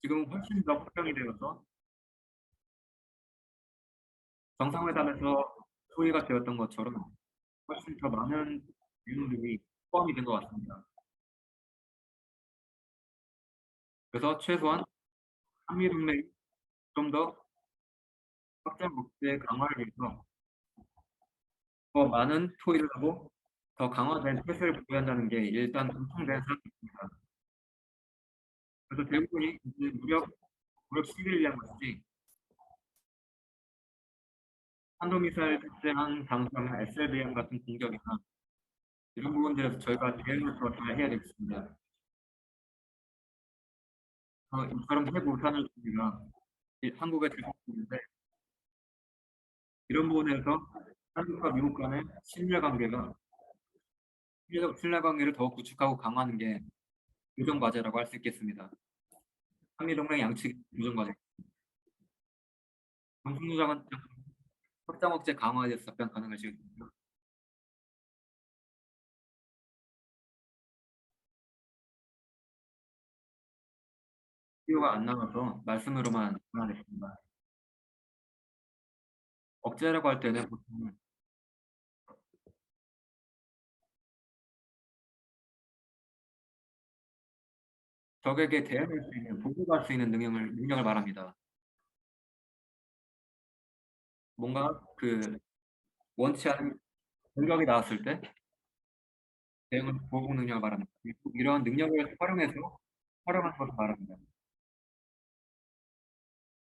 지금 훨씬 더 확장이 되어서 정상회담에서 소위가 되었던 것처럼 훨씬 더 많은 내용들이 포함이 된 것 같습니다. 그래서 최소한 한미동맹이 좀 더 확장 억제 강화를 위해서 더 많은 토의를 하고 더 강화된 태세를 보여한다는 게 일단 공통된 생각입니다. 그래서 대부분이 이제 무력 시위를 위한 것이지 탄도미사일 탑재한 장소나 SLBM 같은 공격이나 이런 부분들에서 저희가 대응을 더 잘 해야 되겠습니다. 이처럼 핵우산을 우리가 한국에 들어있는데 이런 부분에서 한국과 미국 간의 신뢰관계를 더욱 구축하고 강화하는 게 교정 과제라고 할 수 있겠습니다. 한미동맹 양측 교정 과제. 정승주 장관 확장 억제 강화에 대해서 답변 가능하시겠습니까? 필요가 안 나와서 말씀으로만 전하겠습니다. 억제라고 할 때는 보통 적에게 대응할 수 있는, 보고할 수 있는 능력을 말합니다. 뭔가 그 원치 않은 공격이 나왔을 때 대응을 보고 능력을 말합니다. 이런 능력을 활용하는 것을 말합니다.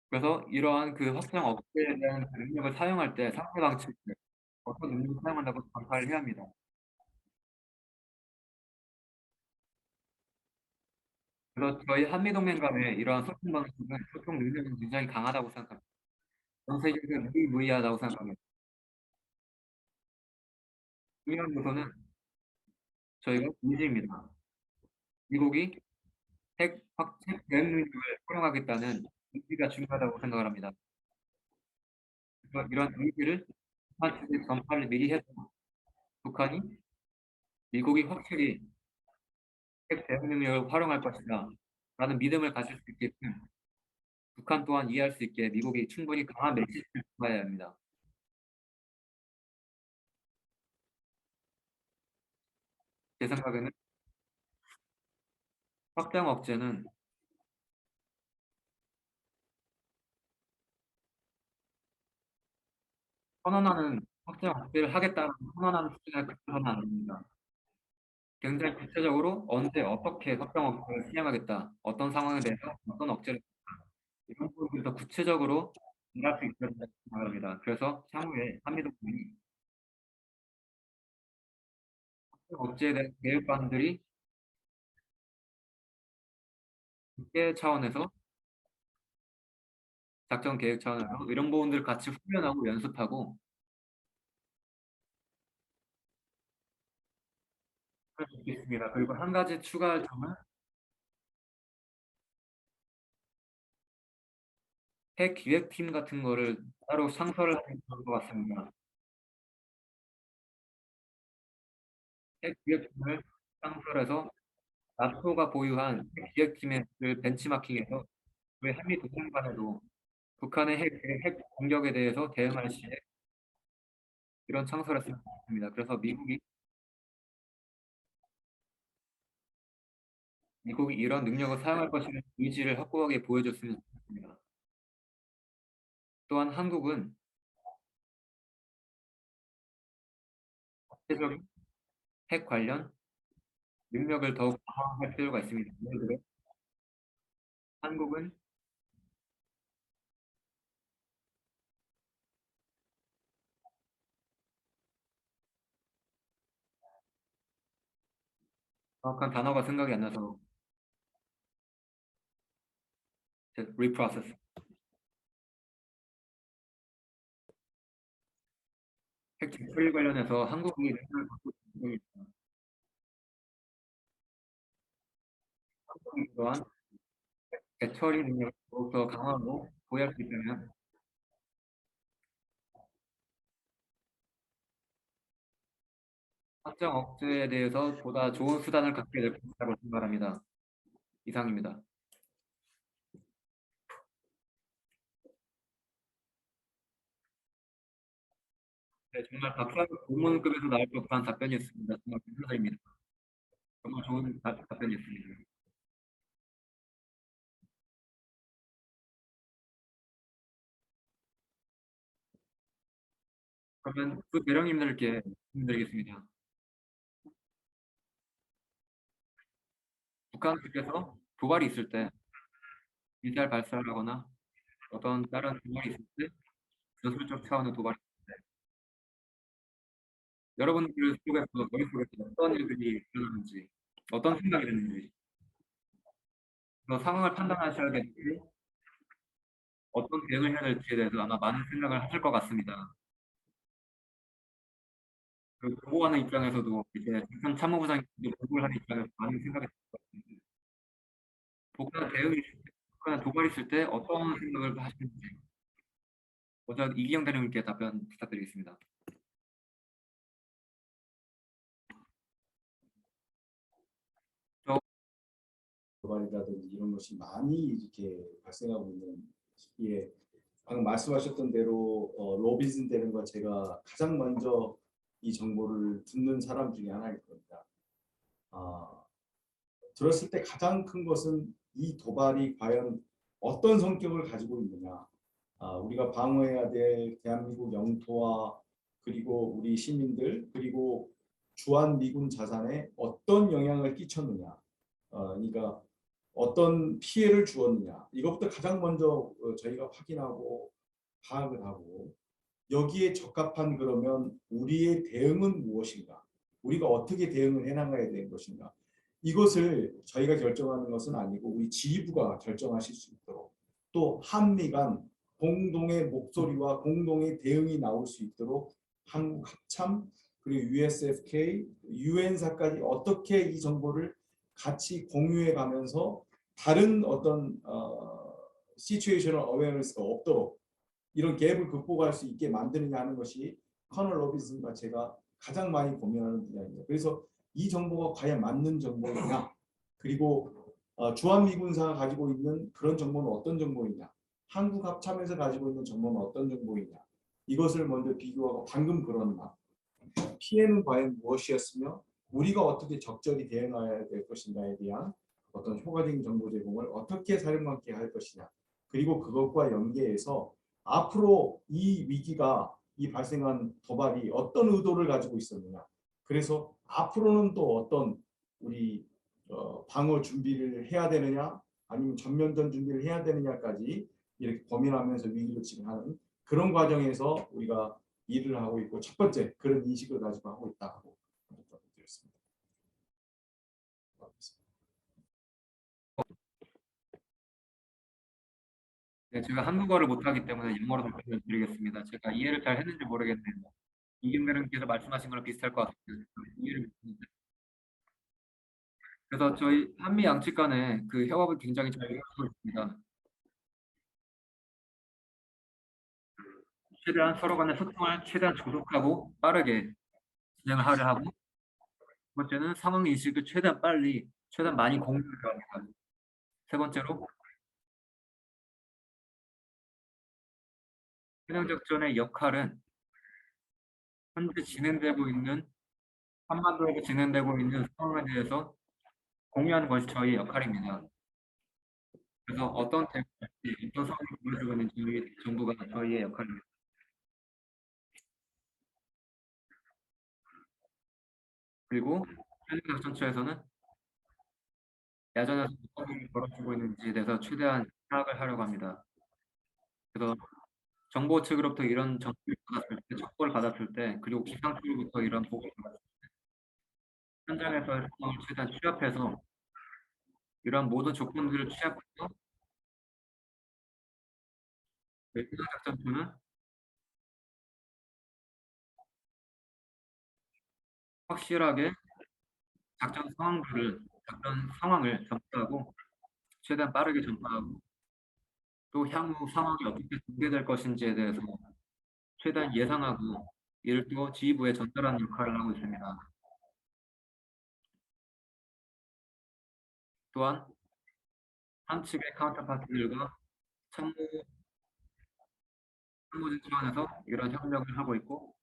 그래서 이러한 그 확장 억제에 대한 그 능력을 사용할 때 상대방 측에 어떤 능력을 사용한다고 전파를 해야 합니다. 그래서 저희 한미동맹 간의 이러한 소통 방식은 소통 능력은 굉장히 강하다고 생각합니다. 전 세계에서 유일무이하다고 생각합니다. 중요한 요소는 저희가 의지입니다. 미국이 핵 대응 능력을 활용하겠다는 의지가 중요하다고 생각을 합니다. 그래서 이런 의지를 북한 측에 전파를 미리 해서 북한이 미국이 확실히 핵 대응 능력을 활용할 것이다 라는 믿음을 가질 수 있게끔 북한 또한 이해할 수 있게 미국이 충분히 강한 메시지를 전해야 합니다. 제 생각에는 확장 억제는 확장 억제를 하겠다는 선언하는 수준에 그쳐서는 안 됩니다. 굉장히 구체적으로 언제 어떻게 확장 억제를 시행하겠다, 어떤 상황에 대해서 어떤 억제를 이런 부분을 더 구체적으로 말할 수 있도록 생각합니다. 그래서 향후에 한미동맹이 억제에 대한 계획안들이 국제 차원에서 작전 계획 차원에서 이런 부분들 같이 훈련하고 연습하고 할 수 있겠습니다. 그리고 한 가지 추가할 점은 핵 기획팀 같은 거를 따로 창설을 하면 좋을 것 같습니다. 핵 기획팀을 창설해서 나토가 보유한 핵 기획팀을 벤치마킹해서 저희 한미 동맹 간에도 북한의 핵 공격에 대해서 대응할 시에 이런 창설했으면 좋겠습니다. 그래서 미국이 이런 능력을 사용할 것이라는 의지를 확고하게 보여줬으면 좋겠습니다. 또한 한국은 국제적인 핵 관련 능력을 더욱 강화할 필요가 있습니다. 예를 들어 한국은 정확한 단어가 생각이 안 나서 리프로세스 핵 디플 관련해서 한국이 능력을 갖고 있습니다. 한국이 또한 대처리 능력을 더욱더 강화하고 보유할 수 있다면 확정 억제에 대해서 보다 좋은 수단을 갖게 될 것이라고 생각합니다. 이상입니다. 네, 정말 박사 공무원급에서 나올 법한 답변이었습니다. 정말 감사드립니다. 정말 좋은 답변이었습니다. 그러면 그 대령님들께 말씀드리겠습니다. 북한 측에서 도발이 있을 때 미사일 발사를 하거나 어떤 다른 도발이 있을 때 전술적 차원의 도발이 있을 때 여러분들 속에서 머릿속에서 어떤 일들이 일어나는지 어떤 생각이 드는지 그 상황을 판단하셔야겠고 어떤 대응을 해야 될지에 대해서 아마 많은 생각을 하실 것 같습니다. 그 보고하는 입장에서도 이제 북한 참모부장이 보고를 하는 입장에서 많은 생각이 들 것 같습니다. 북한 도발이 있을 때 어떤 생각을 하시는지 먼저 이기영 대령님께 답변 부탁드리겠습니다. 도발이라든지 이런 것이 많이 이렇게 발생하고 있는 시기에 방금 말씀하셨던 대로 로비슨 대령과 제가 가장 먼저 이 정보를 듣는 사람 중에 하나일 겁니다. 들었을 때 가장 큰 것은 이 도발이 과연 어떤 성격을 가지고 있느냐. 우리가 방어해야 될 대한민국 영토와 그리고 우리 시민들 그리고 주한미군 자산에 어떤 영향을 끼쳤느냐. 그러니까 어떤 피해를 주었느냐. 이것부터 가장 먼저 저희가 확인하고 파악을 하고 여기에 적합한 그러면 우리의 대응은 무엇인가. 우리가 어떻게 대응을 해나가야 될 것인가. 이것을 저희가 결정하는 것은 아니고 우리 지휘부가 결정하실 수 있도록 또 한미 간 공동의 목소리와 공동의 대응이 나올 수 있도록 한국 합참 그리고 USFK, 유엔사까지 어떻게 이 정보를 같이 공유해 가면서 다른 어떤 시츄에이셔널 어웨어니스가 없도록 이런 갭을 극복할 수 있게 만드느냐 하는 것이 커널 로빈슨과 제가 가장 많이 고민하는 분야입니다. 그래서 이 정보가 과연 맞는 정보이냐 그리고 주한미군사가 가지고 있는 그런 정보는 어떤 정보이냐 한국 합참에서 가지고 있는 정보는 어떤 정보이냐 이것을 먼저 비교하고 방금 그런 피해는 과연 무엇이었으며 우리가 어떻게 적절히 대응해야 될 것인가에 대한 어떤 효과적인 정보 제공을 어떻게 사령관께 할 것이냐 그리고 그것과 연계해서 앞으로 이 위기가 이 발생한 도발이 어떤 의도를 가지고 있었느냐 그래서 앞으로는 또 어떤 우리 방어 준비를 해야 되느냐 아니면 전면전 준비를 해야 되느냐까지 이렇게 범인하면서 위기를 지배하는 그런 과정에서 우리가 일을 하고 있고 첫 번째 그런 인식을 가지고 하고 있다고 드렸습니다. 네, 제가 한국어를 못하기 때문에 영어로 답변을 드리겠습니다. 제가 이해를 잘 했는지 모르겠네요. 이경배님께서 말씀하신 거랑 비슷할 것 같습니다. 이해를 못했는데. 그래서 저희 한미 양측 간에 그 협업을 굉장히 잘 이루어지고 있습니다. 최대한 서로 간의 소통을 최대한 조속하고 빠르게 진행을 하려 하고, 두 번째는 상황 인식을 최대한 빨리, 최대한 많이 공유하려 합니다. 세 번째로 해병작전의 역할은 현재 진행되고 있는 한반도에서 진행되고 있는 상황에 대해서 공유하는 것이 저희의 역할입니다. 그래서 어떤 대응이 어떤 상황을 보여주고 있는 저희 정부가 저희의 역할입니다. 그리고 해병작전처에서는 야전에서 어떤 일이 벌어지고 있는지에 대해서 최대한 파악을 하려고 합니다. 그래서 정보 측으로부터 이런 정보를 받았을 때, 첩보를 받았을 때, 그리고 기상 측으로부터 이런 보고를 받았을 때, 현장에서의 상황을 최대한 취합해서 이러한 모든 조건들을 취합해서 해병작전투는 확실하게 작전 상황을 전파하고 최대한 빠르게 전파하고 또 향후 상황이 어떻게 전개될 것인지에 대해서 최대한 예상하고 이를 또 지휘부에 전달하는 역할을 하고 있습니다. 또한 한 측의 카운터파트들과 참모진 차원에서 이런 협력을 하고 있고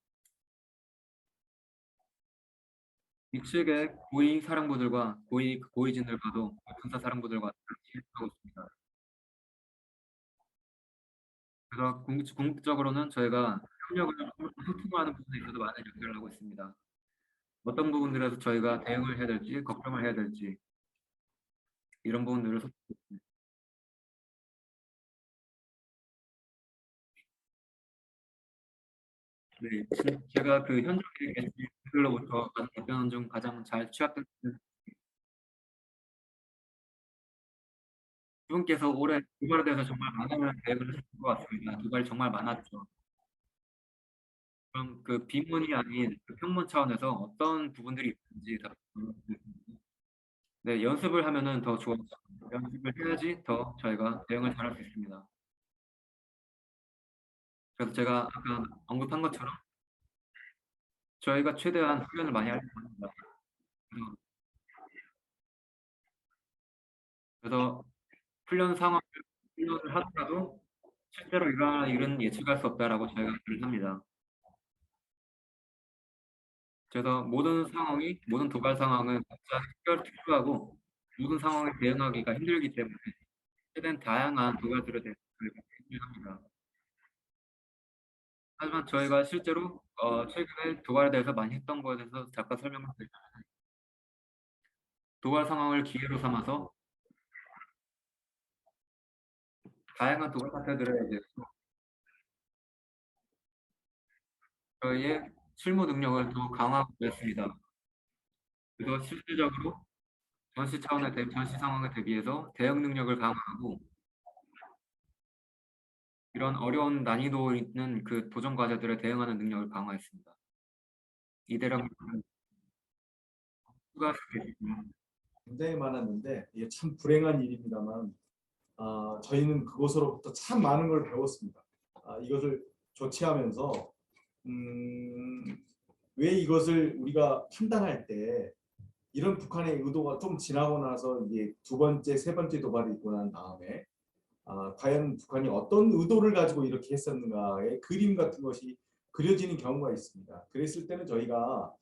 이 측의 고위 사령부들과 고위진들과도 군사 사령부들과 같이 하고 있습니다. 그래서 궁극적으로는 저희가 협력을 소통하는 부분에 있어서 많은 역할을 하고 있습니다. 어떤 부분들에서 저희가 대응을 해야 될지 걱정을 해야 될지 이런 부분들을 네, 제가 그 현장에 계신 분들로부터 받은 답변 중 가장 잘 취합된 분께서 올해 두발에 대해서 정말 많은 대응을 하신 것 같습니다. 두발이 정말 많았죠. 그럼 그 비문이 아닌 그 평문 차원에서 어떤 부분들이 있는지 네, 연습을 하면은 더 좋아요. 연습을 해야지 더 저희가 대응을 잘할 수 있습니다. 그래서 제가 아까 언급한 것처럼 저희가 최대한 훈련을 많이 하려고 합니다. 그래서 훈련을 하더라도 실제로 일어나는 일은 예측할 수 없다라고 저희가 말을 합니다. 그래서 모든 도발 상황은 각자 특수하고 모든 상황에 대응하기가 힘들기 때문에 최대한 다양한 도발들에 대해서 합니다. 하지만 저희가 실제로 최근에 도발에 대해서 많이 했던 거에 대해서 잠깐 설명을 드릴게요. 도발 상황을 기회로 삼아서 다양한 도발 사태들에 대해서 저희의 실무 능력을 더 강화하고 있습니다. 그래서 실질적으로 전시 상황에 대비해서 대응 능력을 강화하고 이런 어려운 난이도 있는 그 도전 과제들에 대응하는 능력을 강화했습니다. 이대령 추가 굉장히 많았는데 이게 참 불행한 일입니다만 저희는 그곳으로부터 참 많은 걸 배웠습니다. 이것을 조치하면서 왜 이것을 우리가 판단할 때 이런 북한의 의도가 좀 지나고 나서 이제 두 번째, 세 번째 도발이 있고 난 다음에 과연 북한이 어떤 의도를 가지고 이렇게 했었는가의 그림 같은 것이 그려지는 경우가 있습니다. 그랬을 때는 저희가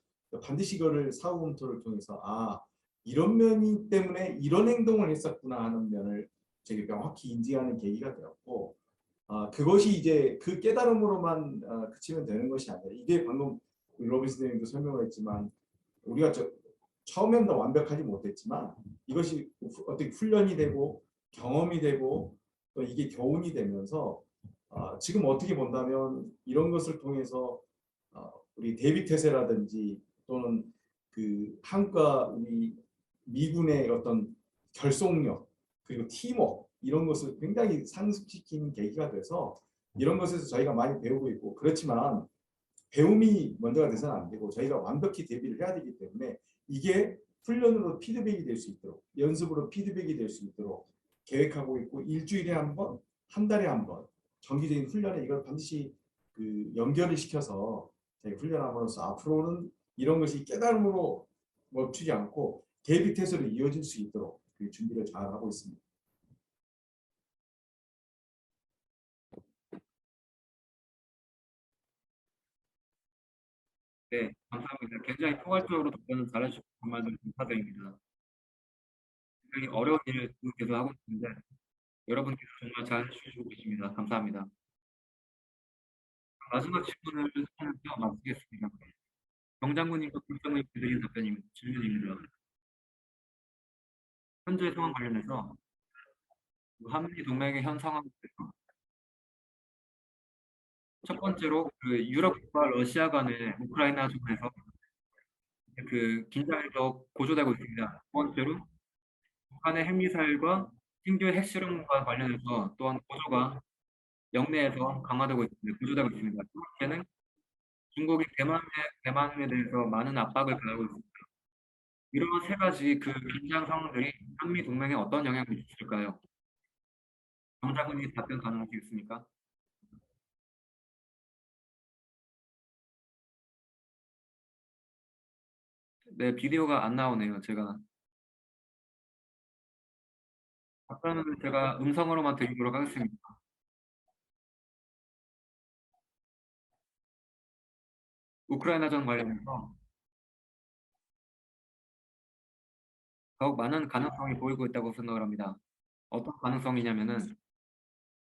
반드시 이거를 사후 검토를 통해서 이런 면이 때문에 이런 행동을 했었구나 하는 면을 되게 명확히 인지하는 계기가 되었고 그것이 이제 그 깨달음으로만 그치면 되는 것이 아니라 이게 방금 로빈스 대님도 설명을 했지만 우리가 처음에는 더 완벽하지 못했지만 이것이 어떻게 훈련이 되고 경험이 되고 또 이게 교훈이 되면서 지금 어떻게 본다면 이런 것을 통해서 우리 데이빗 헤세라든지 또는 그 한국과 우리 미군의 어떤 결속력 그리고 팀워크 이런 것을 굉장히 상승시키는 계기가 돼서 이런 것에서 저희가 많이 배우고 있고 그렇지만 배움이 먼저가 돼서는 안 되고 저희가 완벽히 대비를 해야 되기 때문에 이게 훈련으로 피드백이 될 수 있도록 연습으로 피드백이 될 수 있도록 계획하고 있고 일주일에 한 번, 한 달에 한 번 정기적인 훈련에 이걸 반드시 그 연결을 시켜서 저희 훈련함으로써 앞으로는 이런 것이 깨달음으로 멈추지 않고 대비 태세로 이어질 수 있도록 그 준비를 잘 하고 있습니다. 네, 감사합니다. 굉장히 포괄적으로 답변을 잘해주셔서 정말 감사드립니다. 굉장히 어려운 일을 계속 하고 있는데 여러분께서 정말 잘 해주시고 계십니다. 감사합니다. 마지막 질문을 하면서 마치겠습니다. 정장군님과 불장군님 드린 질문입니다. 현재 상황 관련해서 한미 동맹의 현 상황에서 첫 번째로 그 유럽과 러시아 간의 우크라이나 전에서 그 긴장이 더 고조되고 있습니다. 두 번째로 북한의 핵미사일과 신규 핵실험과 관련해서 또한 고조가 영내에서 강화되고 있습니다. 고조되고 있습니다. 두 번째는 중국이 대만에 대해서 많은 압박을 가하고 있습니다. 이런 세 가지 그 긴장 상황들이 한미 동맹에 어떤 영향을 미칠까요? 정장군님 답변 가능하시겠습니까? 네, 비디오가 안 나오네요. 답변은 제가 음성으로만 드리도록 하겠습니다. 우크라이나전 관련해서 더욱 많은 가능성이 보이고 있다고 생각을 합니다. 어떤 가능성이냐면은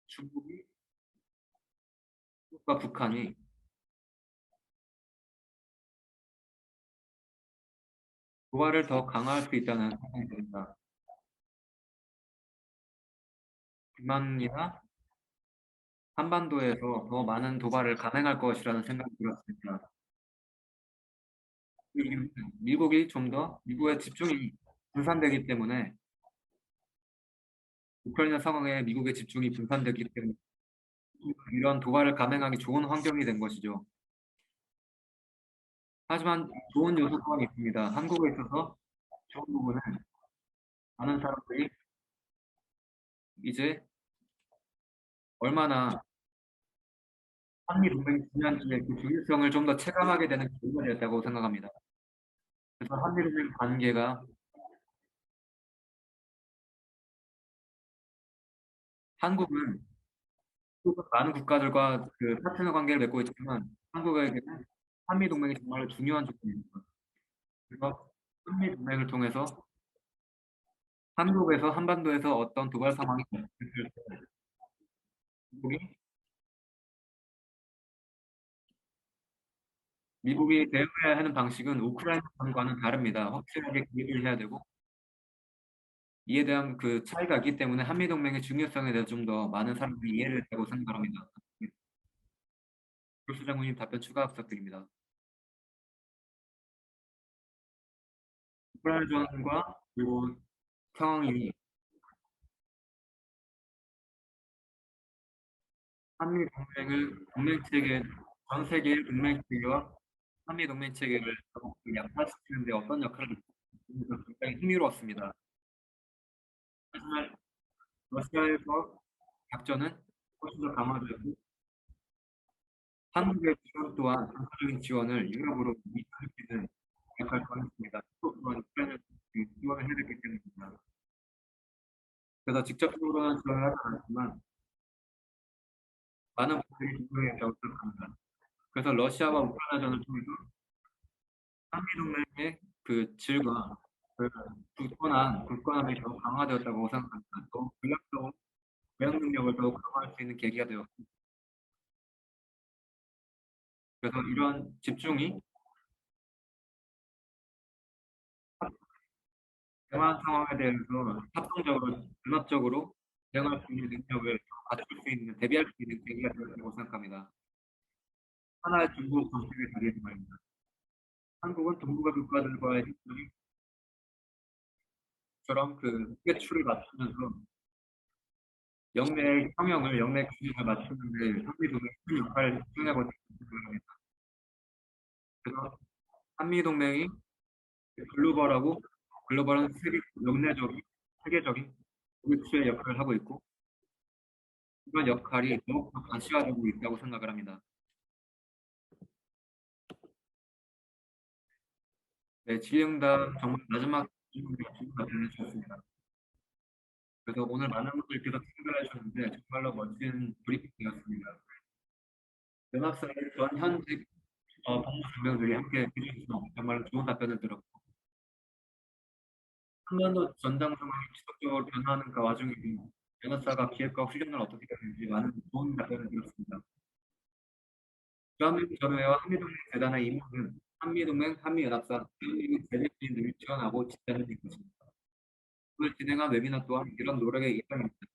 중국과 북한이 도발을 더 강화할 수 있다는 생각이 듭니다. 북한이나 한반도에서 더 많은 도발을 감행할 것이라는 생각이 들었습니다. 그 이유는 미국이 좀 더 미국의 집중이 분산되기 때문에 우크라이나 상황에 미국의 집중이 분산되기 때문에 이런 도발을 감행하기 좋은 환경이 된 것이죠. 하지만 좋은 요소 또한 있습니다. 한국에 있어서 좋은 부분은 많은 사람들이 이제 얼마나 한미 동맹이 중요한지의 그 중요성을 좀 더 체감하게 되는 계기가 되었다고 생각합니다. 그래서 한미 동맹 관계가 한국은 많은 국가들과 그 파트너 관계를 맺고 있지만 한국에게는 한미 동맹이 정말 중요한 조건입니다. 그래서 한미 동맹을 통해서 한국에서 한반도에서 어떤 도발 상황이 있을 때 미국이 대응해야 하는 방식은 우크라이나전과는 다릅니다. 확실하게 기입을 해야 되고 이에 대한 그 차이가 있기 때문에 한미 동맹의 중요성에 대해서 좀 더 많은 사람들이 이해를 했다고 생각합니다. 교수 장군님 답변 추가 부탁드립니다. 우크라이나전과 그리고 상황이 한미 동맹을 동맹 체계 전 세계의 동맹 체계와 한미 동맹 체계를 약화시키는 데 어떤 역할을 했는지 굉장히 흥미로웠습니다. 하지만 러시아에서 작전은 훨씬 더 강화되고 한국의 지원 또한 전체적인 지원을 유럽으로 이끌어주는 역할을 하였습니다. 또 그런 우크라이나 지원을 해야 되기 때문입니다. 그래서 직접적으로는 지원을 하지 않았지만 많은 분들이 동맹에 격분합니다. 그래서 러시아와 우크라이나전을 통해서 한미 동맹의 그 질과 그 굳건함이 더욱 강화되었다고 생각합니다. 또 전략적으로 대응 능력을 더욱 강화할 수 있는 계기가 되었습니다. 그래서 이런 집중이 대만 상황에 대해서 합동적으로, 연합적으로 대응할 수 있는 능력을 갖출 수 있는, 대비할 수 있는 계기가 되었다고 생각합니다. 하나의 중국 정책의 자리에서 말입니다. 한국은 동북아 국가들과의 협정처럼 그 무게추를 맞추면서 영내 평형을, 영내 균형을 맞추는 데 한미동맹이 큰 역할을 수행하고 있다고 생각합니다. 그래서 한미동맹이 글로벌한 영내적인, 세계적인 무게추의 역할을 하고 있고, 그런 역할이 더욱더 가시화되고 있다고 생각을 합니다. 네, 질의응답 정말 마지막 질문을 답변해 주셨습니다. 그래서 오늘 많은 분들께서 참가해 주셨는데 정말로 멋진 브리핑이었습니다. 연합사의 전 현직 법무장병들이 함께 해주셔서 정말 좋은 답변을 들었고, 한반도 전장 상황이 지속적으로 변화하는 그 와중에도 연합사가 기획과 훈련을 어떻게 하는지 많은 좋은 답변을 들었습니다. 대한민국 전후회와 한미동맹 재단의 임무는 한미동맹, 한미연합사, 대한민국 재래민을 지원하고 지지하는 것입니다. 오늘 진행한 웨비나 또한 이런 노력의 일환입니다.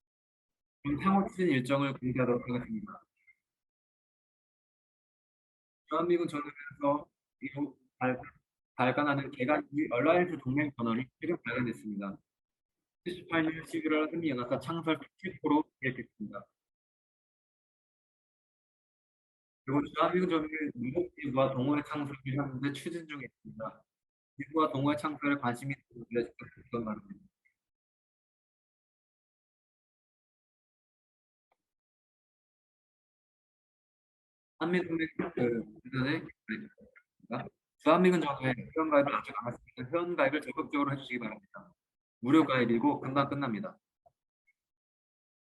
그럼 향후 추진 일정을 공개하도록 하겠습니다. 대한민국 전후회에서 이후 발간하는 개간지 얼라이언스 동맹 번원이 최근 발간됐습니다. 78년 11월 한미연합사 창설 17호로 기획했습니다. 그리고 대한민국 전후회 미국과 동호회 창설을 하는데 추진 중에 있습니다. 미국과 동호회 창설에 관심이 있는 분들의 적극 바랍니다. 한미동맹 대단에 대한민국 전후회 회원가입을 아직 안 하셨으면 회원가입을 적극적으로 해주시기 바랍니다. 무료 가입이고 금방 끝납니다.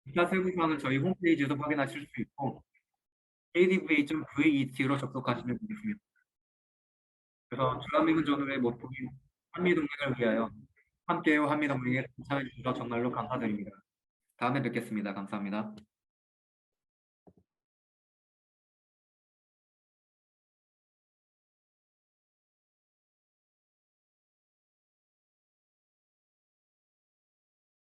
기타 세부 사항은 저희 홈페이지에서 확인하실 수 있고 adva.vet로 접속하시면 되겠습니다. 그래서 대한민국 전후회 모토인 한미동맹을 위하여 함께해요 한미동맹에 참여해 주셔서 정말로 감사드립니다. 다음에 뵙겠습니다. 감사합니다.